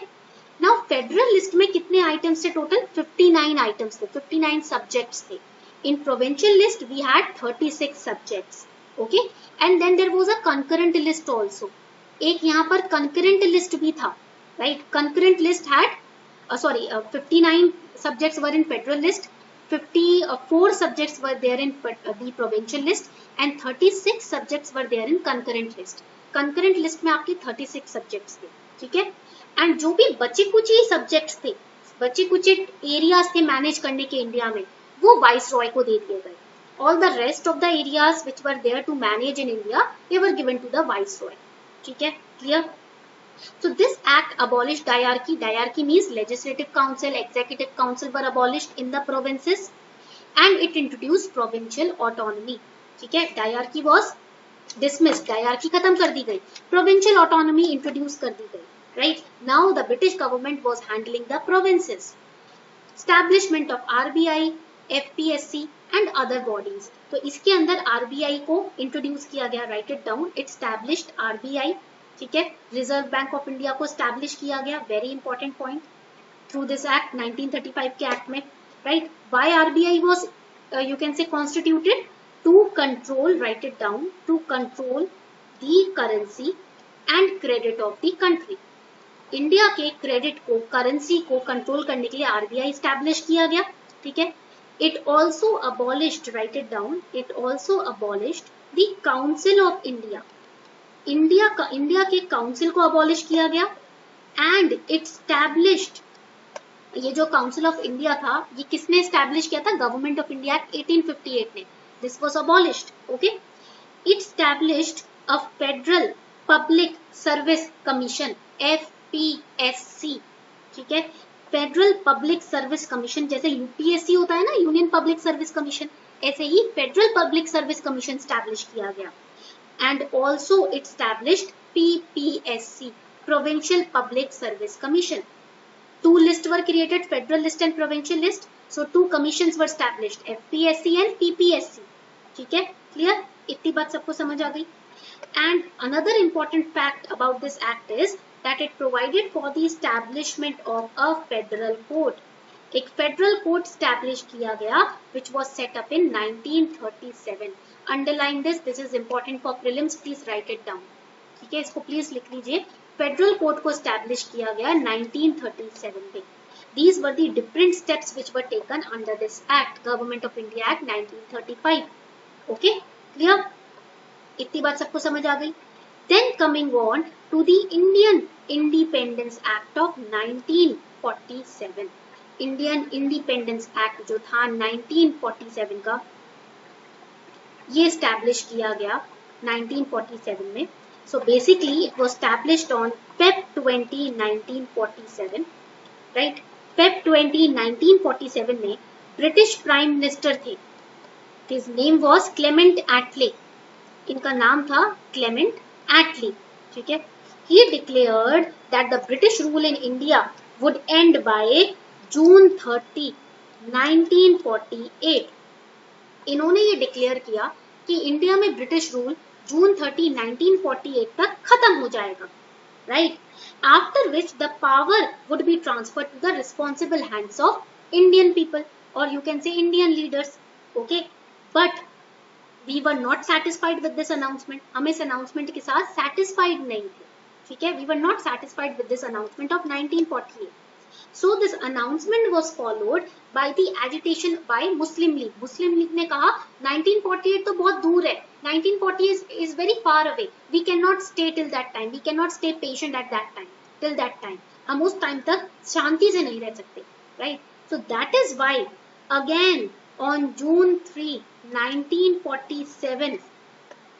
Now federal list में कितने आइटम्स थे टोटल? 59 आइटम्स थे, 59 सब्जेक्ट्स थे. In provincial list we had 36 subjects. Okay. And then there was a concurrent list also. एक यहाँ पर concurrent list भी था, right? Concurrent list had 59 subjects were in federal list, 54 subjects were there in the provincial list, and 36 subjects were there in concurrent list. Concurrent list में आपके 36 subjects थे, ठीक है? And जो भी बचे कुछ ही subjects थे, बचे कुछ areas थे manage करने के इंडिया में, वो Viceroy को दे दिए गए. All the rest of the areas which were there to manage in India, they were given to the Viceroy. ठीक है, clear? So this act abolished diarchy. Diarchy means legislative council, executive council were abolished in the provinces, and it introduced provincial autonomy. ठीक है, diarchy was dismissed. Diarchy खत्म कर दी गई. Provincial autonomy introduce कर दी गई. Right? Now the British government was handling the provinces. Establishment of RBI, FPSC and other bodies. तो इसके अंदर RBI को इंट्रोड्यूस किया गया. Right it down. It established RBI. ठीक है, रिजर्व बैंक ऑफ इंडिया को स्टैब्लिश किया गया. Very important point through this act, 1935 के एक्ट में. Right, why RBI was you can say constituted? To control, right it down, to control the currency and credit of the country. India के credit को, currency को control करने के लिए RBI establish किया गया. ठीक है. It also abolished, write it down, it also abolished the Council of India. India के काउंसिल को अबॉलिश किया गया. एंड इट स्टैब्लिश्ड, ये जो काउंसिल ऑफ इंडिया था, ये किसने स्टैब्लिश किया था? गवर्नमेंट ऑफ इंडिया एक्ट 1858 ने. This was abolished. Okay. It established a federal public service commission, FPSC. ठीक है, फेडरल पब्लिक सर्विस कमीशन. जैसे UPSC होता है ना, यूनियन पब्लिक सर्विस कमीशन, ऐसे ही federal public service commission establish किया गया. And also it established PPSC, Provincial Public Service Commission. Two lists were created, federal list and provincial list. So two commissions were established, FPSC and PPSC. ठीक है, clear? इतनी बात सबको समझ आ गई. And another important fact about this act is that it provided for the establishment of a federal court. एक federal court establish किया गया, which was set up in 1937. Underline this. This is important for prelims. Please write it down. ठीक है, इसको please लिख लीजिए. Federal court को establish किया गया 1937 में. These were the different steps which were taken under this act, Government of India Act 1935. Okay, clear? इतनी बात सबको समझ आ गई. Then coming on to the Indian Independence Act of 1947. Indian Independence Act जो था 1947 का, ये स्टैब्लिश किया गया 1947 में. So basically it was established on Feb 20, 1947. Right, Feb 20, 1947 में ब्रिटिश प्राइम मिनिस्टर थे. His name was Clement Attlee. इनका नाम था क्लेमेंट एटली. ठीक है. He declared that the British rule in India would end by June 30, 1948. इन्होंने ये declare किया कि इंडिया में ब्रिटिश रूल जून 30, 1948 तक खत्म हो जाएगा. Right, after which the power would be transferred to the responsible hands of Indian people, और you can say Indian leaders. Okay, but we were not satisfied with this announcement. हम इस announcement के साथ satisfied नहीं थे. ठीक है, we were not satisfied with this announcement of 1948. So this announcement was followed by the agitation by Muslim League. Muslim League ने कहा 1948 तो बहुत दूर है. 1940 is very far away. We cannot stay till that time. We cannot stay patient at that time. Till that time. हम उस time तक शांति से नहीं रह सकते. Right? So that is why again on June 3, 1947,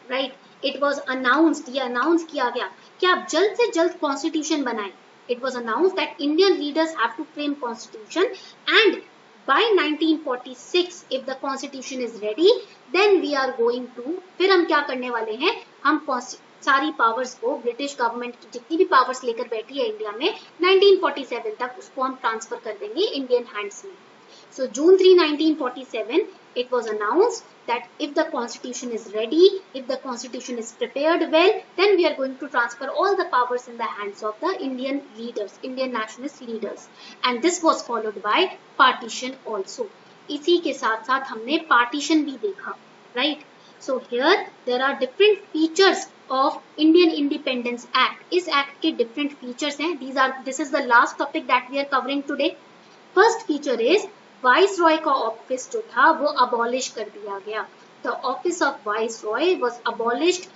right, it was announced, ये announce किया गया कि आप जल्द से जल्द कॉन्स्टिट्यूशन बनाएं. It was announced that Indian leaders have to frame constitution, and by 1946 if the constitution is ready then we are going to, फिर हम क्या करने वाले हैं, हम सारी पावर्स को ब्रिटिश गवर्नमेंट की जितनी भी पावर्स लेकर बैठी है इंडिया में 1947 तक उसको हम ट्रांसफर कर देंगे इंडियन हैंड्स में. So June 3, 1947, it was announced that if the constitution is ready, if the constitution is prepared well, then we are going to transfer all the powers in the hands of the Indian leaders, Indian nationalist leaders. And this was followed by partition also. इसी के साथ साथ हमने partition भी देखा, right? So here there are different features of Indian Independence Act. इस act के different features हैं. This is the last topic that we are covering today. First feature is viceroy का ऑफिस जो था वो अबॉलिश कर दिया गया. The office of viceroy was abolished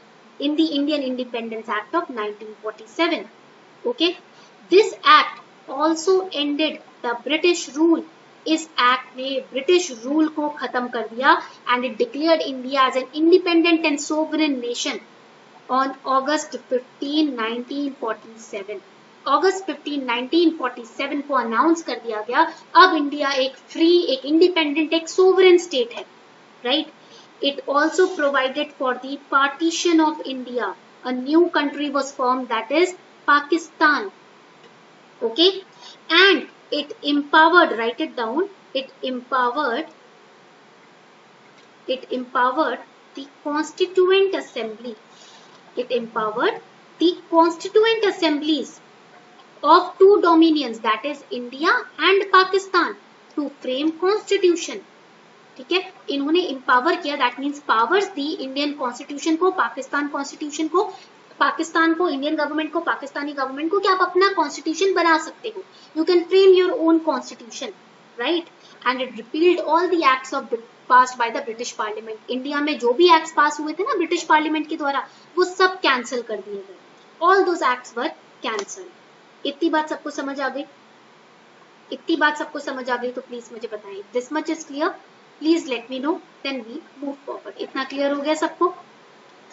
in the Indian independence act of 1947. Okay, this act also ended the British rule. इस act ने British rule को खत्म कर दिया and it declared India as an independent and sovereign nation on August 15, 1947. अगस्त 15, 1947 को announce कर दिया गया. अब इंडिया एक फ्री, एक इंडिपेंडेंट, एक सोवरेन स्टेट है, right. It also provided for the partition of India. A new country was form, that is Pakistan. Okay, and it empowered, write it down, it empowered the constituent assembly. It empowered the constituent assemblies of two dominions, that is India and Pakistan, to frame constitution. ठीक है, इन्होंने empower किया, that means powers the Indian constitution को, Pakistan constitution को, पाकिस्तान को, Indian government को, Pakistani government को कि आप अपना कॉन्स्टिट्यूशन बना सकते हो. You can frame your own constitution, right. And it repealed all the acts of passed by the British parliament. India में जो भी एक्ट्स पास हुए थे ना ब्रिटिश पार्लियामेंट के द्वारा, वो सब कैंसिल कर दिए गए. All those acts were cancelled. इतनी बात सबको समझ आ गई? इतनी बात सबको समझ आ गई तो प्लीज मुझे बताएं. This much is clear? Please let me know, then we move forward. इतना क्लियर हो गया सबको?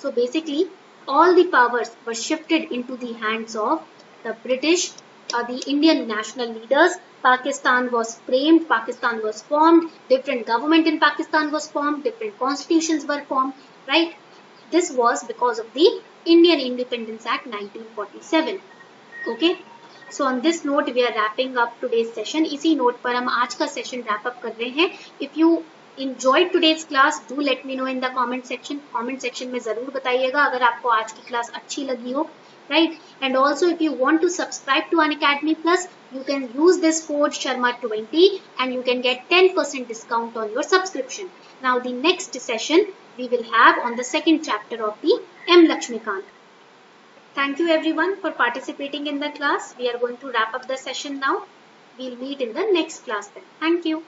So basically all the powers were shifted into the hands of the British, the Indian national leaders. Pakistan was framed, Pakistan was formed, different government in Pakistan was formed, different constitutions were formed, right? This was because of the Indian Independence Act 1947. Okay? So on this note we are wrapping up today's session. इसी note पर हम आज का session wrap up कर रहे हैं. If you enjoyed today's class, do let me know in the comment section. Comment section में जरूर बताइएगा अगर आपको आज की क्लास अच्छी लगी हो, right? And also if you want to subscribe to Unacademy Plus, you can use this code Sharma20 and you can get 10% discount on your subscription. Now the next session we will have on the second chapter of the M. Lakshmikant. Thank you everyone for participating in the class. We are going to wrap up the session now. We'll meet in the next class then. Thank you.